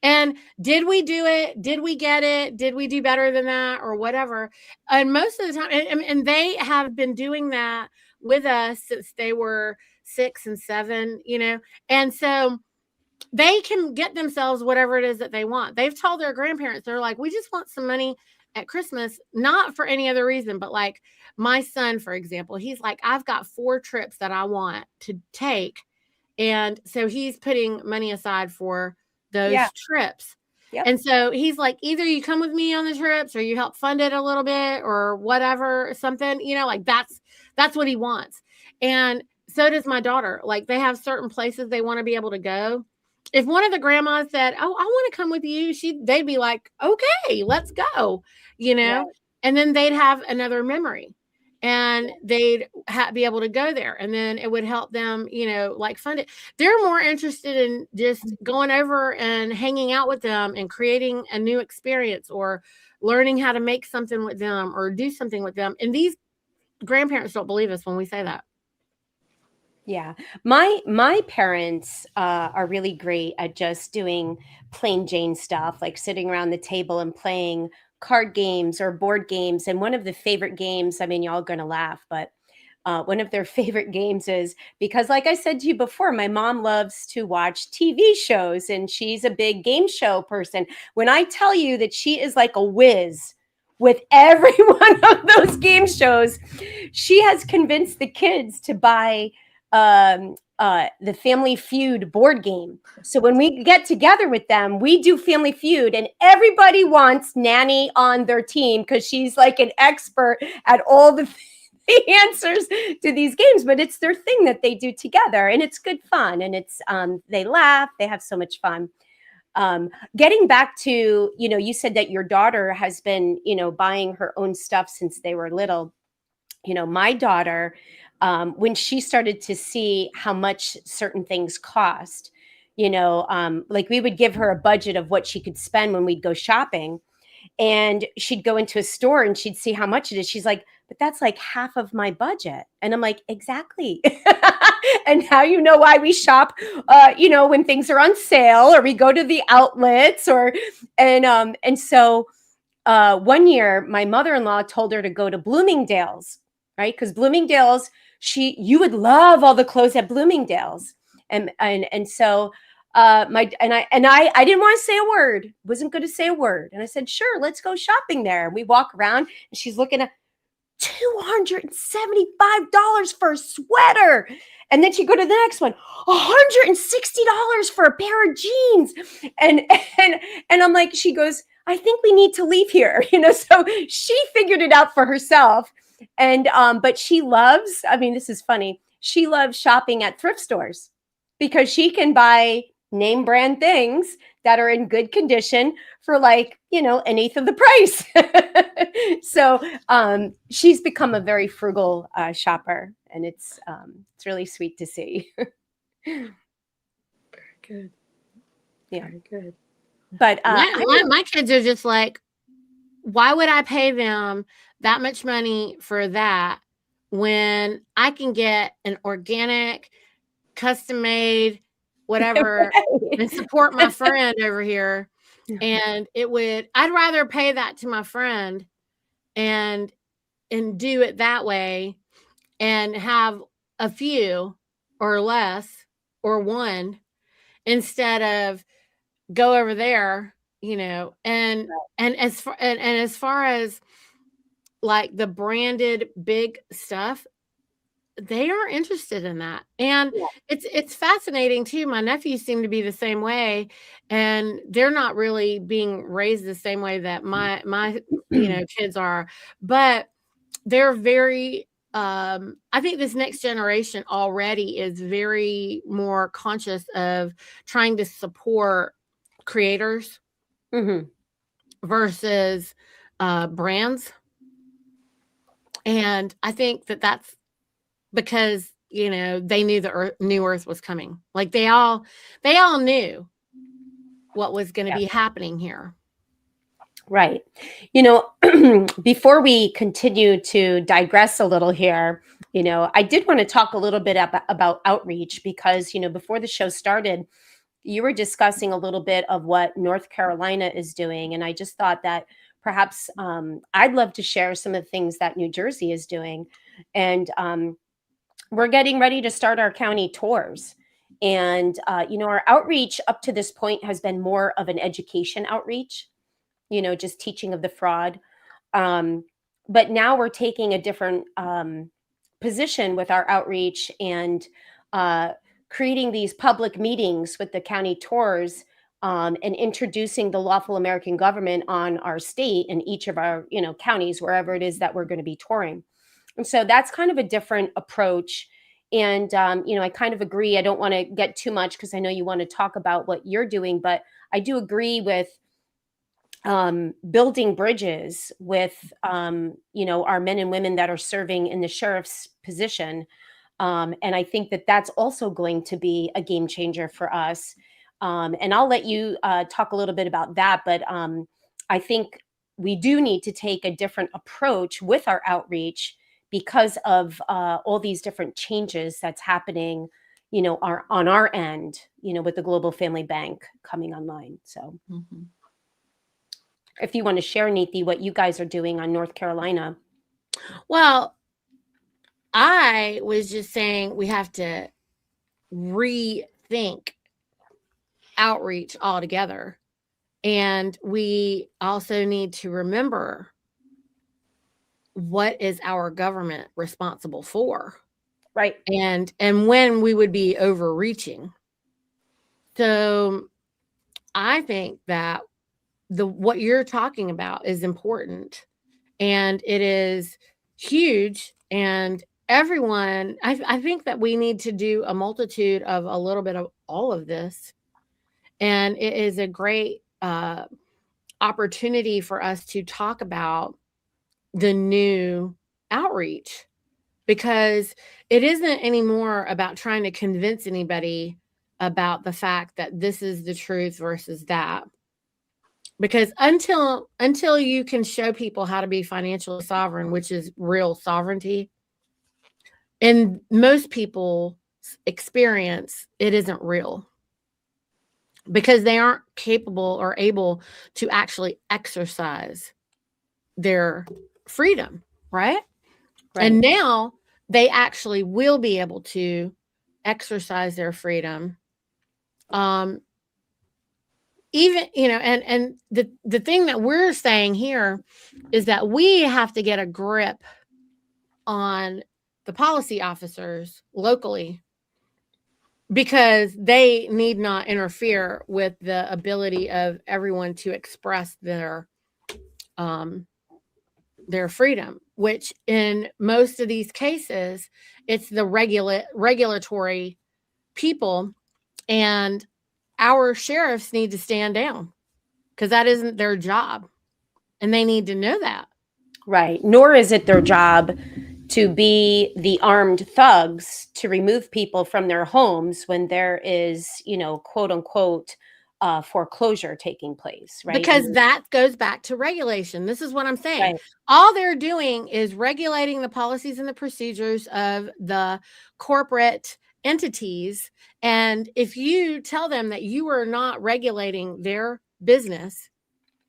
And did we do it? Did we get it? Did we do better than that or whatever? And most of the time, and they have been doing that with us since they were 6 and 7, you know? And so they can get themselves whatever it is that they want. They've told their grandparents, they're like, we just want some money at Christmas, not for any other reason, but like my son, for example, he's like, I've got 4 trips that I want to take. And so he's putting money aside for those trips. Yep. And so he's like, either you come with me on the trips or you help fund it a little bit or whatever, something, you know, like that's what he wants. And so does my daughter. Like they have certain places they want to be able to go. If one of the grandmas said, oh, I want to come with you, they'd be like, okay, let's go, you know, and then they'd have another memory and they'd be able to go there. And then it would help them, you know, like fund it. They're more interested in just going over and hanging out with them and creating a new experience or learning how to make something with them or do something with them. And these grandparents don't believe us when we say that. Yeah. My parents are really great at just doing plain Jane stuff, like sitting around the table and playing card games or board games. And one of the favorite games, I mean, y'all going to laugh, but one of their favorite games is because, like I said to you before, my mom loves to watch TV shows and she's a big game show person. When I tell you that she is like a whiz with every one of those game shows, she has convinced the kids to buy the Family Feud board game. So when we get together with them, we do Family Feud and everybody wants Nanny on their team because she's like an expert at all the answers to these games, but it's their thing that they do together and it's good fun. And it's, they laugh, they have so much fun. Getting back to, you know, you said that your daughter has been, you know, buying her own stuff since they were little. You know, my daughter, when she started to see how much certain things cost, you know, like we would give her a budget of what she could spend when we'd go shopping and she'd go into a store and she'd see how much it is. She's like, but that's like half of my budget. And I'm like, exactly. And now you know why we shop, when things are on sale, or we go to the outlets, and so one year my mother-in-law told her to go to Bloomingdale's, right? Because Bloomingdale's, you would love all the clothes at Bloomingdale's. And so I didn't want to say a word, wasn't going to say a word. And I said, sure, let's go shopping there. And we walk around and she's looking at $275 for a sweater. And then she go to the next one, $160 for a pair of jeans. And I'm like, she goes, I think we need to leave here. So she figured it out for herself. And, but she loves, this is funny. She loves shopping at thrift stores because she can buy name brand things that are in good condition for like, an eighth of the price. So she's become a very frugal shopper, and it's really sweet to see. Very good. Yeah. Very good. But my kids are just like, why would I pay them that much money for that when I can get an organic, custom made, whatever, right. and support my friend over here? And I'd rather pay that to my friend and do it that way and have a few or less or one instead of go over there, and as far as like the branded big stuff, they are interested in that. And Yeah. it's fascinating too. My nephews seem to be the same way, and they're not really being raised the same way that my kids are, but they're very I think this next generation already is very more conscious of trying to support creators versus brands. And I think that's because they knew the new earth was coming. Like they all knew what was going to be happening here. Right. Before we continue to digress a little here, I did want to talk a little bit about outreach because, before the show started, you were discussing a little bit of what North Carolina is doing. And I just thought that perhaps I'd love to share some of the things that New Jersey is doing. And we're getting ready to start our county tours. And, our outreach up to this point has been more of an education outreach, just teaching of the fraud. But now we're taking a different position with our outreach and creating these public meetings with the county tours and introducing the lawful American government on our state and each of our, counties, wherever it is that we're going to be touring. And so that's kind of a different approach. And, I kind of agree. I don't want to get too much because I know you want to talk about what you're doing, but I do agree with building bridges with, our men and women that are serving in the sheriff's position. And I think that that's also going to be a game changer for us. And I'll let you talk a little bit about that. But I think we do need to take a different approach with our outreach because of all these different changes that's happening, on our end, with the Global Family Bank coming online. So if you want to share, Niti, what you guys are doing on North Carolina. Well, I was just saying we have to rethink outreach altogether. And we also need to remember what is our government responsible for. Right. And when we would be overreaching. So I think that what you're talking about is important, and it is huge. And everyone, I think that we need to do a multitude of a little bit of all of this. And it is a great opportunity for us to talk about the new outreach, because it isn't anymore about trying to convince anybody about the fact that this is the truth versus that. because until you can show people how to be financially sovereign, which is real sovereignty, in most people's experience, it isn't real, because they aren't capable or able to actually exercise their freedom, right? And now they actually will be able to exercise their freedom. Even, and the thing that we're saying here is that we have to get a grip on the policy officers locally, because they need not interfere with the ability of everyone to express their freedom, which in most of these cases, it's the regulatory people, and our sheriffs need to stand down, because that isn't their job, and they need to know that. Right. Nor is it their job to be the armed thugs to remove people from their homes when there is, quote unquote, foreclosure taking place, right? Because that goes back to regulation. This is what I'm saying. Right. All they're doing is regulating the policies and the procedures of the corporate entities. And if you tell them that you are not regulating their business,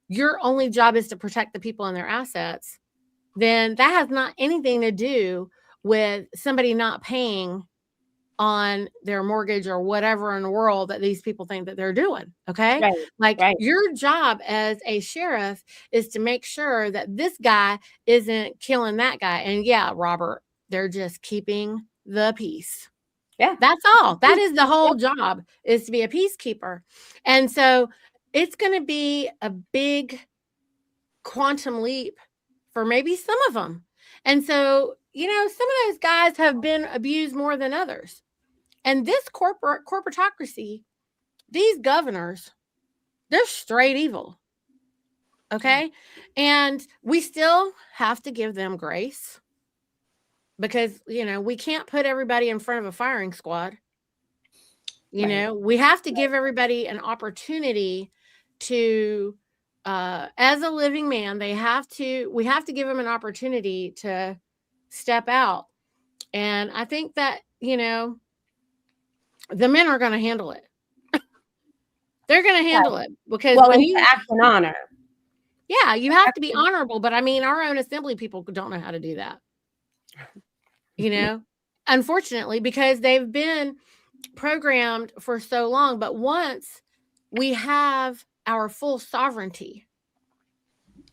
your only job is to protect the people and their assets, then that has not anything to do with somebody not paying on their mortgage or whatever in the world that these people think that they're doing. Okay. Right. Like Right. your job as a sheriff is to make sure that this guy isn't killing that guy. And yeah, Robert, they're just keeping the peace. Yeah. That's all. That is the whole job, is to be a peacekeeper. And so it's going to be a big quantum leap for maybe some of them. And so, some of those guys have been abused more than others. And this corporatocracy, these governors, they're straight evil. Okay. And we still have to give them grace, because, we can't put everybody in front of a firing squad. We have to give everybody an opportunity to, as a living man, we have to give them an opportunity to step out. And I think that, the men are going to handle it. They're going to handle it, because when you act in honor. Yeah, you have to be honorable. But I mean, our own assembly people don't know how to do that. Unfortunately, because they've been programmed for so long. But once we have our full sovereignty,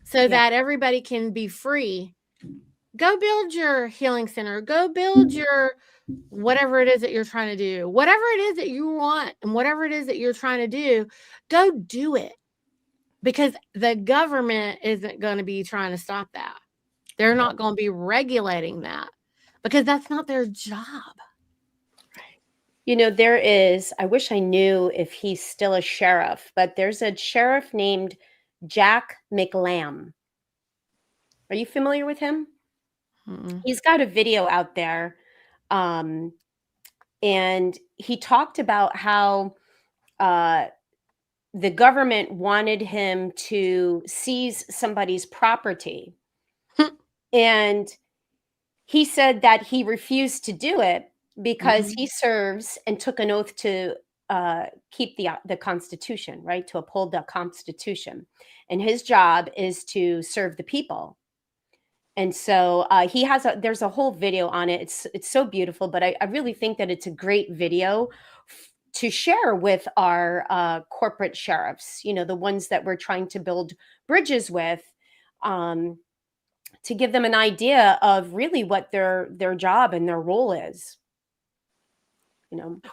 so that everybody can be free, go build your healing center, go build your whatever it is that you're trying to do, whatever it is that you want, and whatever it is that you're trying to do, go do it. Because the government isn't going to be trying to stop that. They're not going to be regulating that, because that's not their job. There is, I wish I knew if he's still a sheriff, but there's a sheriff named Jack McLam. Are you familiar with him? Mm-mm. He's got a video out there. And he talked about how the government wanted him to seize somebody's property. And he said that he refused to do it because he serves and took an oath to keep the Constitution, right? To uphold the Constitution. And his job is to serve the people. And so there's a whole video on it. It's so beautiful, but I really think that it's a great video to share with our corporate sheriffs, the ones that we're trying to build bridges with, to give them an idea of really what their job and their role is.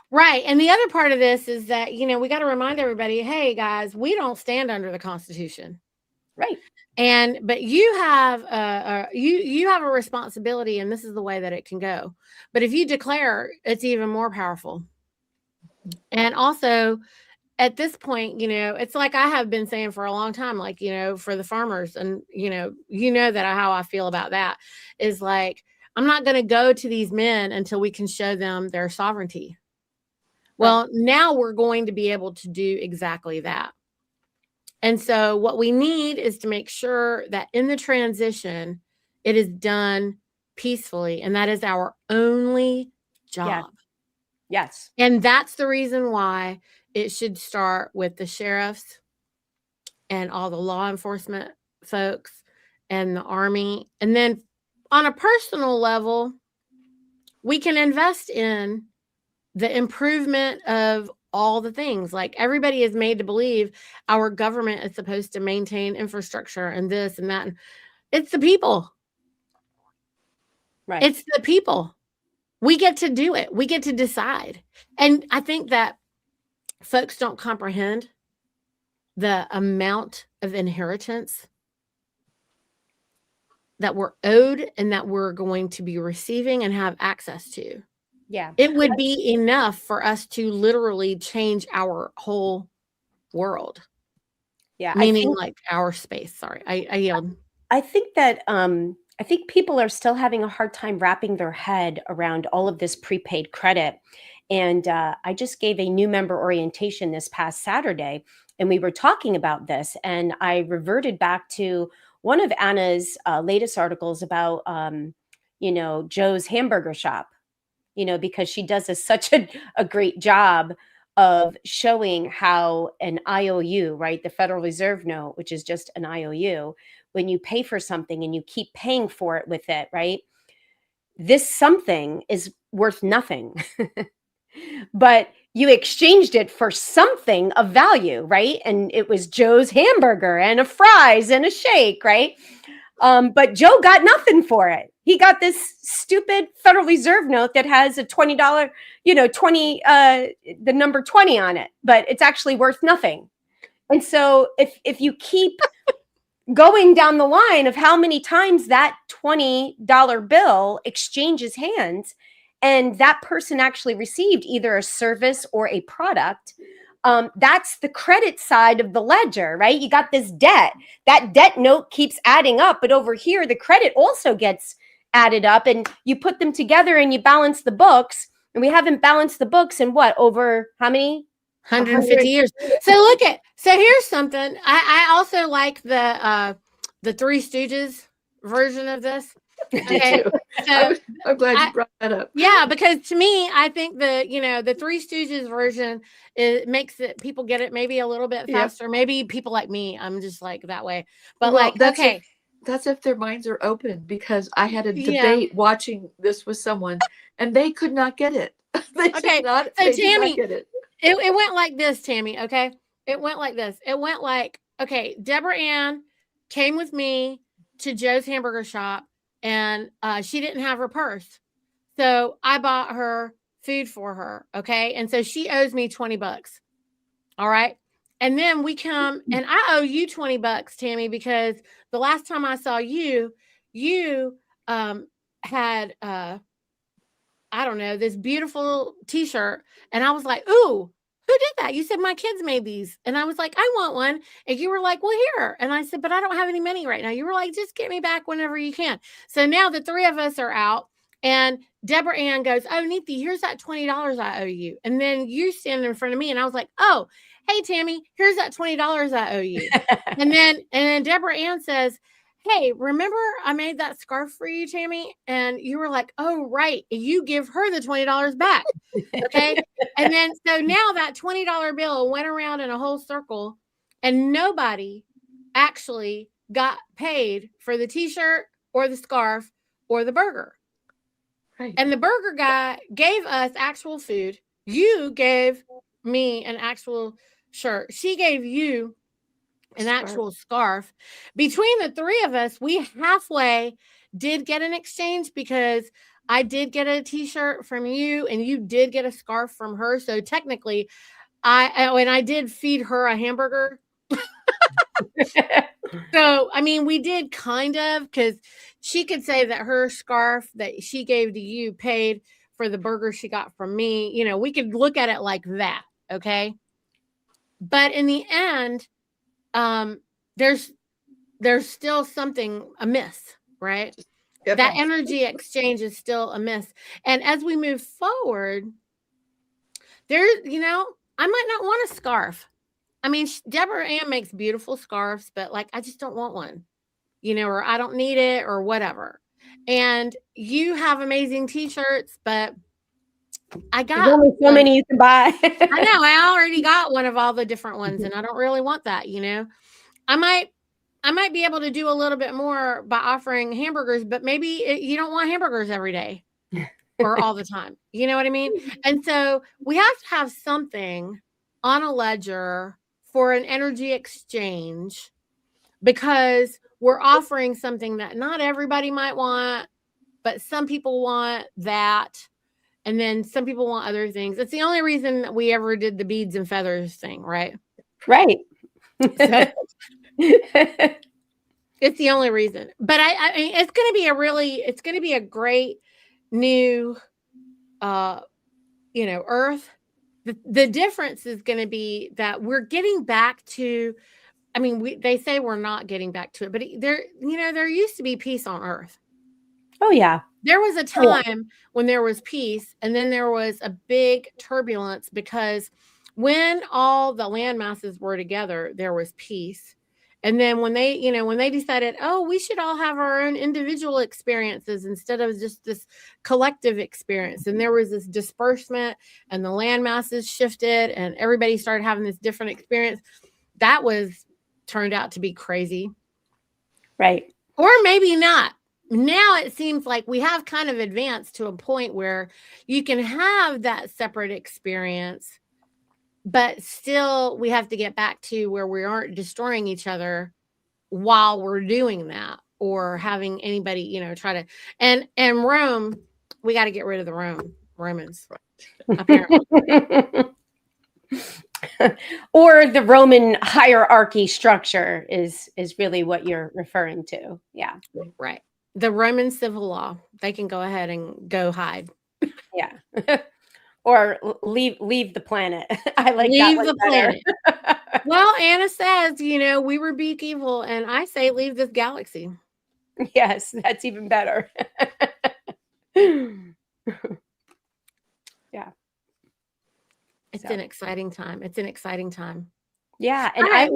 Right. And the other part of this is that, we got to remind everybody, hey guys, we don't stand under the Constitution. Right. But you have you have a responsibility, and this is the way that it can go. But if you declare, it's even more powerful. And also, at this point, it's like I have been saying for a long time, like, for the farmers, and that how I feel about that is like, I'm not going to go to these men until we can show them their sovereignty. Well, now we're going to be able to do exactly that. And so what we need is to make sure that in the transition, it is done peacefully. And that is our only job. Yes. And that's the reason why it should start with the sheriffs and all the law enforcement folks and the Army. And then on a personal level, we can invest in the improvement of all the things. Like everybody is made to believe our government is supposed to maintain infrastructure and this and that. It's the people. Right. It's the people. We get to do it. We get to decide. And I think that folks don't comprehend the amount of inheritance that we're owed and that we're going to be receiving and have access to. Yeah. It would be enough for us to literally change our whole world. Yeah. Meaning like our space. Sorry, I yield. I think that I think people are still having a hard time wrapping their head around all of this prepaid credit. And I just gave a new member orientation this past Saturday, and we were talking about this. And I reverted back to one of Anna's latest articles about, Joe's hamburger shop, because she does such a great job of showing how an IOU, right, the Federal Reserve note, which is just an IOU, when you pay for something and you keep paying for it with it, right, this something is worth nothing. But you exchanged it for something of value, right? And it was Joe's hamburger and a fries and a shake, right? But Joe got nothing for it. He got this stupid Federal Reserve note that has a $20, 20, the number 20 on it, but it's actually worth nothing. And so if you keep going down the line of how many times that $20 bill exchanges hands, and that person actually received either a service or a product, that's the credit side of the ledger, right? You got this debt. That debt note keeps adding up, but over here, the credit also gets added up, and you put them together and you balance the books. And we haven't balanced the books in what, over how many? 150 years. So so here's something. I also like the Three Stooges version of this. Okay. So I'm glad you brought that up. Yeah, because to me, I think the Three Stooges version makes it people get it maybe a little bit faster. Yep. Maybe people like me, I'm just like that way. But well, that's if their minds are open, because I had a debate watching this with someone and they could not get it. They did not get it. It went like this, Tammy. Okay. It went like this. It went like, okay, Debra-Ann came with me to Joe's hamburger shop, and she didn't have her purse. So I bought her food for her. Okay. And so she owes me $20. All right. And then we come, and I owe you $20, Tammy, because the last time I saw you, had, I don't know, this beautiful t-shirt. And I was like, ooh, who did that? You said my kids made these. And I was like, I want one. And you were like, well, here. And I said, but I don't have any money right now. You were like, just get me back whenever you can. So now the three of us are out, and Debra-Ann goes, oh, Niti, here's that $20 I owe you. And then you stand in front of me, and I was like, oh, hey, Tammy, here's that $20 I owe you. and then Debra-Ann says, hey, remember I made that scarf for you, Tammy? And you were like, oh, right. You give her the $20 back. Okay. And then, so now that $20 bill went around in a whole circle, and nobody actually got paid for the t-shirt or the scarf or the burger. Right. And the burger guy gave us actual food. You gave me an actual shirt. She gave you an actual scarf. Between the three of us, we halfway did get an exchange, because I did get a t-shirt from you and you did get a scarf from her. So technically I did feed her a hamburger. So, I mean, we did kind of, because she could say that her scarf that she gave to you paid for the burger she got from me. We could look at it like that. Okay. But in the end, there's still something amiss, right? Yep. That energy exchange is still amiss. And as we move forward, I might not want a scarf. I mean, Debra-Ann makes beautiful scarves, but like, I just don't want one, or I don't need it or whatever. And you have amazing t-shirts, but I There's got only so one. many you can buy. I know, I already got one of all the different ones, and I don't really want that, I might be able to do a little bit more by offering hamburgers, but maybe you don't want hamburgers every day or all the time. You know what I mean? And so we have to have something on a ledger for an energy exchange, because we're offering something that not everybody might want, but some people want that. And then some people want other things. It's the only reason that we ever did the beads and feathers thing, right? Right. So, it's the only reason. But I mean, it's going to be a great new, earth. The difference is going to be that we're getting back to, I mean, they say we're not getting back to it, but there used to be peace on earth. Oh, yeah. There was a time when there was peace, and then there was a big turbulence, because when all the land masses were together, there was peace. And then when they decided, oh, we should all have our own individual experiences instead of just this collective experience, and there was this disbursement, and the land masses shifted, and everybody started having this different experience. That turned out to be crazy. Right. Or maybe not. Now it seems like we have kind of advanced to a point where you can have that separate experience, but still we have to get back to where we aren't destroying each other while we're doing that, or having anybody, try to, and Rome, we got to get rid of the Romans, apparently. Or the Roman hierarchy structure is really what you're referring to. Yeah. Right. The Roman civil law. They can go ahead and go hide. Yeah. Or leave the planet. I like leave that the planet. Well, Anna says, we rebuke evil, and I say leave this galaxy. Yes, that's even better. Yeah. It's an exciting time. It's an exciting time. Yeah. And right,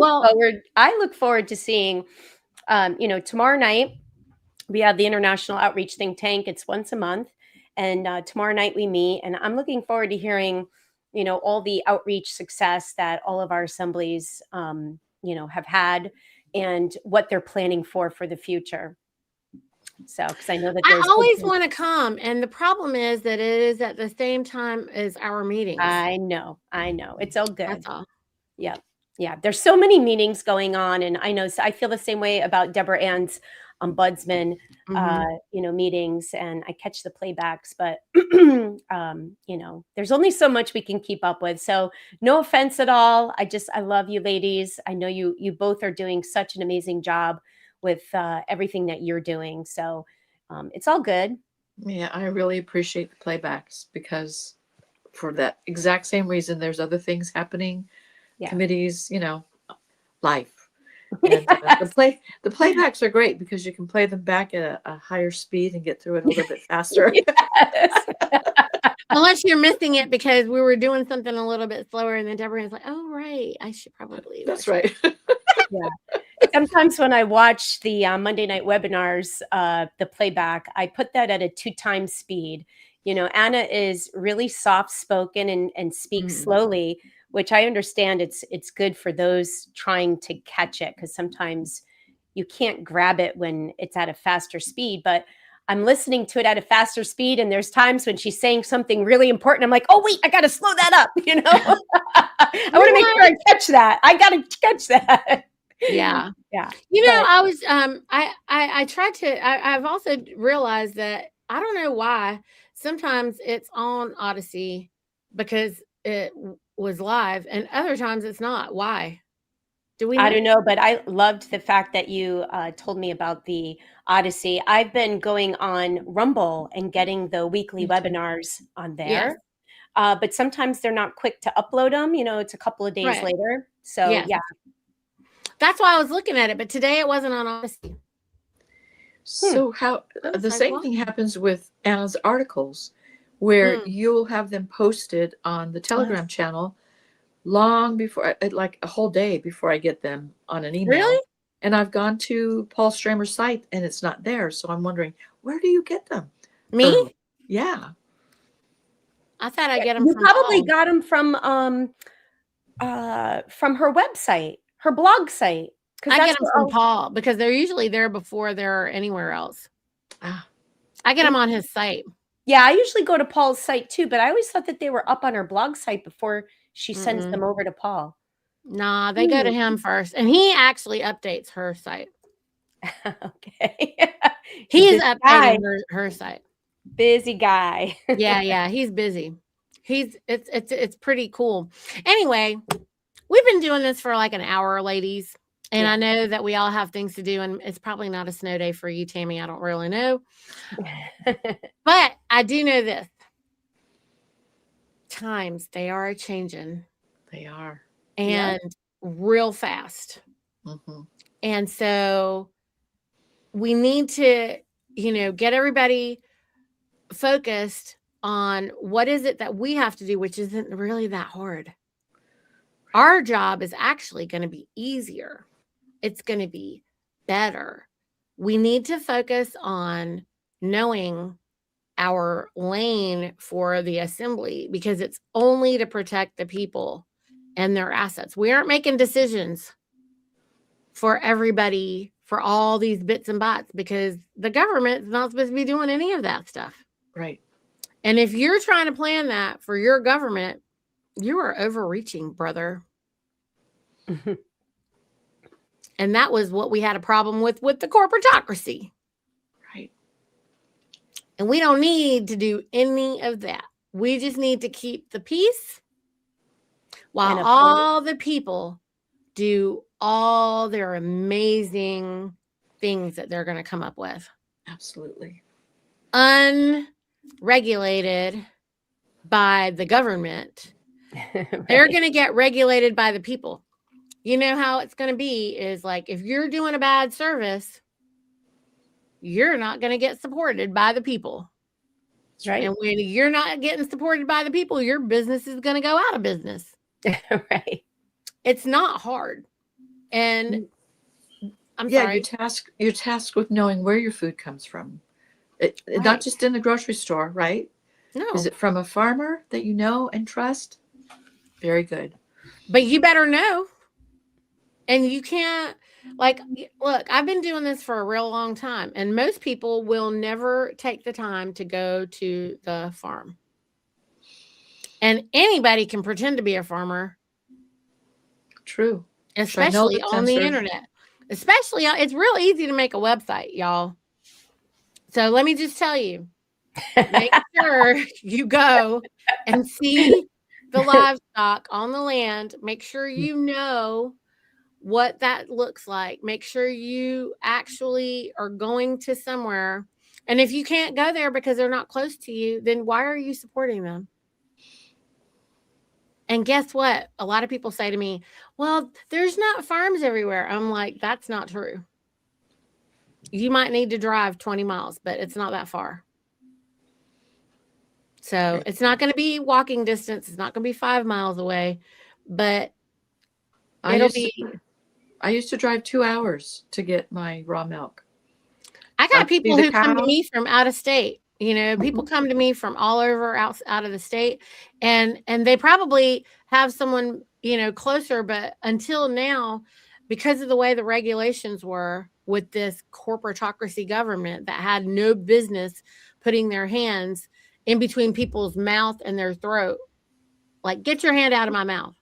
I look forward to seeing, tomorrow night we have the International Outreach Think Tank. It's once a month. And tomorrow night we meet, and I'm looking forward to hearing, all the outreach success that all of our assemblies, have had, and what they're planning for the future. So, because I know that I always want to come, and the problem is that it is at the same time as our meetings. I know. It's all good. That's all. Yeah. Yeah. There's so many meetings going on, and I feel the same way about Debra-Ann's Ombudsman, meetings, and I catch the playbacks, but, there's only so much we can keep up with. So no offense at all. I love you ladies. I know you both are doing such an amazing job with everything that you're doing. So it's all good. Yeah, I really appreciate the playbacks, because for that exact same reason, there's other things happening, committees, life. And the playbacks are great because you can play them back at a higher speed and get through it a little bit faster. Yes. Unless you're missing it because we were doing something a little bit slower, and then Debra-Ann's like, "Oh, right, I should probably." That's right. Yeah. Sometimes when I watch the Monday night webinars, the playback, I put that at a 2x speed. Anna is really soft spoken and speaks slowly, which I understand it's good for those trying to catch it, because sometimes you can't grab it when it's at a faster speed. But I'm listening to it at a faster speed, and there's times when she's saying something really important. I'm like, oh wait, I got to slow that up. I want to make sure I catch that. I got to catch that. Yeah. Yeah. I was I tried to I've also realized that I don't know why sometimes it's on Odyssey because it was live, and other times it's not. Why? Do we know? I don't know, but I loved the fact that you told me about the Odyssey. I've been going on Rumble and getting the weekly webinars on there. Yes. But sometimes they're not quick to upload them. It's a couple of days later. So yeah. That's why I was looking at it, but today it wasn't on Odyssey. So how the same thing happens with Anna's articles, where you'll have them posted on the Telegram channel, long before, like a whole day before I get them on an email. Really? And I've gone to Paul Stramer's site and it's not there. So I'm wondering, where do you get them? Me? Early. Yeah. I thought I get them You from probably Paul. got them from her website, her blog site. I get them from Paul because they're usually there before they're anywhere else. Ah, I get them on his site. Yeah, I usually go to Paul's site too, but I always thought that they were up on her blog site before she sends them over to Paul. Nah, they go to him first, and he actually updates her site. Okay. He's updating her site. Busy guy. Yeah, he's busy. It's pretty cool. Anyway, we've been doing this for like an hour, ladies. And I know that we all have things to do, and it's probably not a snow day for you, Tammy. I don't really know. But I do know this. Times, they are a-changing. they are. And real fast. Mm-hmm. And so we need to, get everybody focused on what is it that we have to do, which isn't really that hard. Our job is actually going to be easier. It's going to be better. We need to focus on knowing our lane for the assembly because it's only to protect the people and their assets. We aren't making decisions for everybody, for all these bits and bots, because the government is not supposed to be doing any of that stuff. Right. And if you're trying to plan that for your government, you are overreaching, brother. And that was what we had a problem with the corporatocracy. Right. And we don't need to do any of that. We just need to keep the peace while all the people do all their amazing things that they're going to come up with. Absolutely. Unregulated by the government. Right. They're going to get regulated by the people. You know how it's going to be is like, if you're doing a bad service, you're not going to get supported by the people. Right. And when you're not getting supported by the people, your business is going to go out of business. Right. It's not hard. And I'm sorry. You're tasked with knowing where your food comes from. Not just in the grocery store, right? No. Is it from a farmer that you know and trust? Very good. But you better know. And you can't, look, I've been doing this for a real long time, and most people will never take the time to go to the farm. And anybody can pretend to be a farmer. True. Especially on the internet. Especially, it's real easy to make a website, y'all. So let me just tell you, make sure you go and see the livestock on the land. Make sure you know what that looks like. Make sure you actually are going to somewhere. And if you can't go there because they're not close to you, then why are you supporting them? And guess what? A lot of people say to me, well, there's not farms everywhere. I'm like, that's not true. You might need to drive 20 miles, but it's not that far. So it's not going to be walking distance. It's not going to be 5 miles away, but I used to drive 2 hours to get my raw milk. I got people who come to me from out of state. People come to me from all over out of the state, and they probably have someone, closer. But until now, because of the way the regulations were with this corporatocracy government that had no business putting their hands in between people's mouth and their throat, like, get your hand out of my mouth.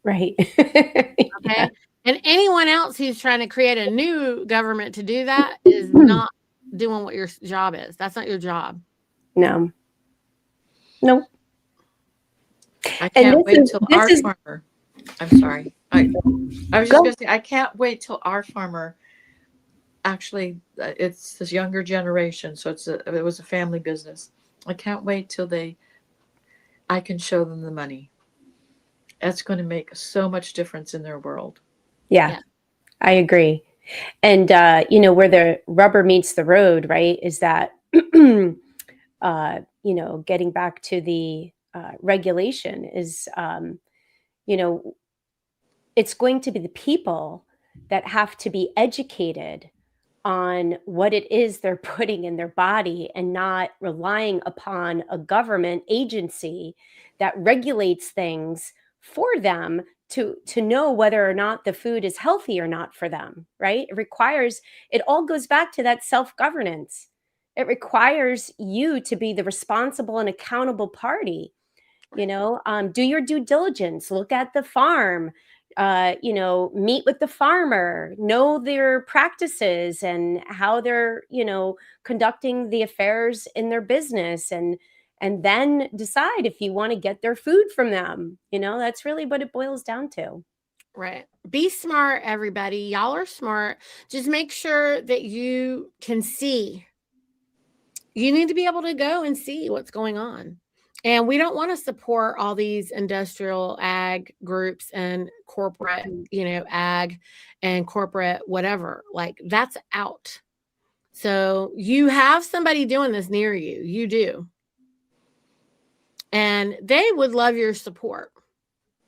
Right. Okay. And anyone else who's trying to create a new government to do that is not doing what your job is. That's not your job. No. I can't wait till our farmer. I'm sorry. I was just going to say, I can't wait till our farmer. Actually, it's this younger generation, so it was a family business. I can't wait till I can show them the money. That's going to make so much difference in their world. Yeah. I agree. And, where the rubber meets the road, right, is that, getting back to the regulation is, you know, it's going to be the people that have to be educated on what it is they're putting in their body, and not relying upon a government agency that regulates things for them to know whether or not the food is healthy or not for them, right? It all goes back to that self-governance. It requires you to be the responsible and accountable party. Do your due diligence, look at the farm, meet with the farmer, know their practices and how they're, conducting the affairs in their business, and then decide if you want to get their food from them. That's really what it boils down to. Right. Be smart, everybody. Y'all are smart. Just make sure that you can see. You need to be able to go and see what's going on. And we don't want to support all these industrial ag groups and corporate, ag and corporate whatever. Like, that's out. So you have somebody doing this near you. You do. And they would love your support.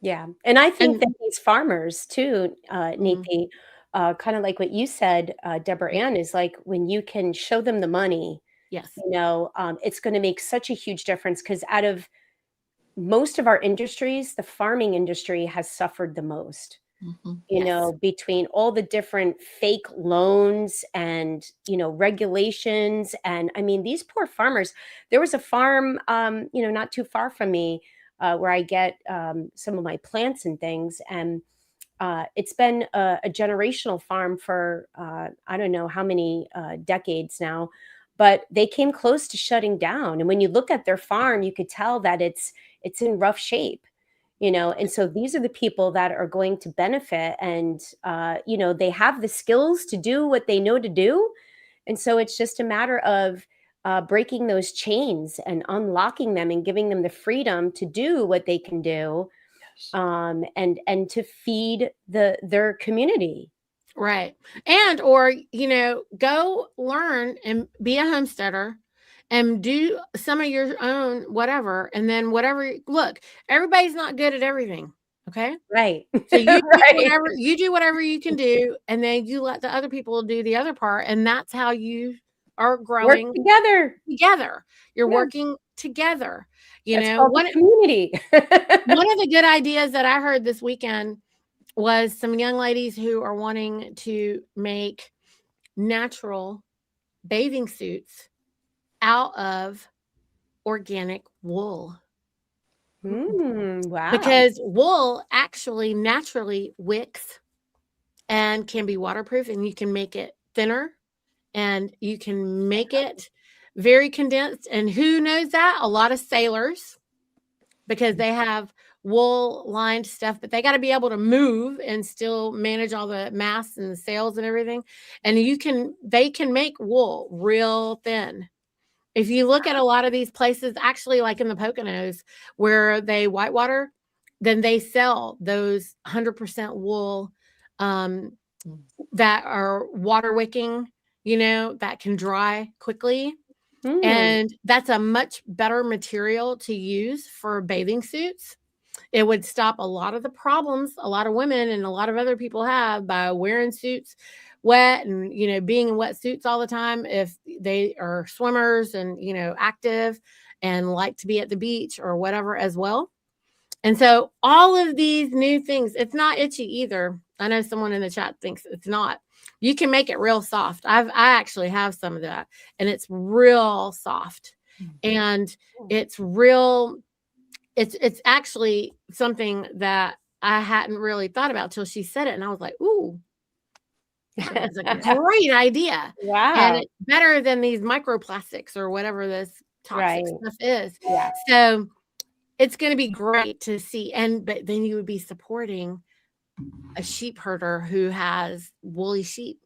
Yeah. And I think that these farmers too, Niti, kind of like what you said, Debra-Ann, is like, when you can show them the money, yes, it's going to make such a huge difference, because out of most of our industries, the farming industry has suffered the most. Between all the different fake loans and, regulations. And I mean, these poor farmers. There was a farm, not too far from me, where I get some of my plants and things. And it's been a generational farm for I don't know how many decades now, but they came close to shutting down. And when you look at their farm, you could tell that it's in rough shape. And so these are the people that are going to benefit, and, they have the skills to do what they know to do. And so it's just a matter of breaking those chains and unlocking them and giving them the freedom to do what they can do, and to feed their community. Right. And, or, go learn and be a homesteader and do some of your own whatever. And then look, everybody's not good at everything. Okay. Right. So you do whatever you can do. And then you let the other people do the other part. And that's how you are growing. Work together. You're working together. One community. One of the good ideas that I heard this weekend was some young ladies who are wanting to make natural bathing suits out of organic wool. Wow. Because wool actually naturally wicks and can be waterproof, and you can make it thinner, and you can make it very condensed. And who knows that? A lot of sailors, because they have wool lined stuff, but they got to be able to move and still manage all the masts and the sails and everything. And they can make wool real thin. If you look at a lot of these places, actually, like in the Poconos where they whitewater, then they sell those 100% wool that are water wicking, that can dry quickly. And that's a much better material to use for bathing suits. It would stop a lot of the problems a lot of women and a lot of other people have by wearing suits wet and, being in wet suits all the time if they are swimmers and, active and like to be at the beach or whatever as well. And so all of these new things, it's not itchy either. I know someone in the chat thinks it's not. You can make it real soft. I actually have some of that, and it's real soft, and it's real. It's actually something that I hadn't really thought about till she said it, and I was like, "Ooh, that's a great idea!" Wow, and it's better than these microplastics or whatever this toxic stuff is. Yeah. So it's going to be great to see, but then you would be supporting a sheep herder who has woolly sheep.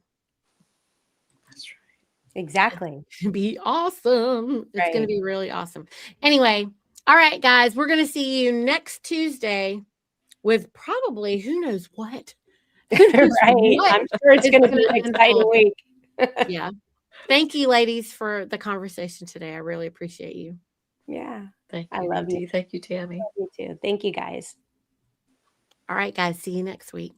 That's right. Exactly. It's going to be awesome. It's going to be really awesome. Anyway, all right, guys, we're going to see you next Tuesday with probably who knows what. Right. I'm sure it's going to be an exciting week. Yeah. Thank you, ladies, for the conversation today. I really appreciate you. Yeah. Thank you. I love you. Thank you, Tammy. Love you too. Thank you, guys. All right, guys. See you next week.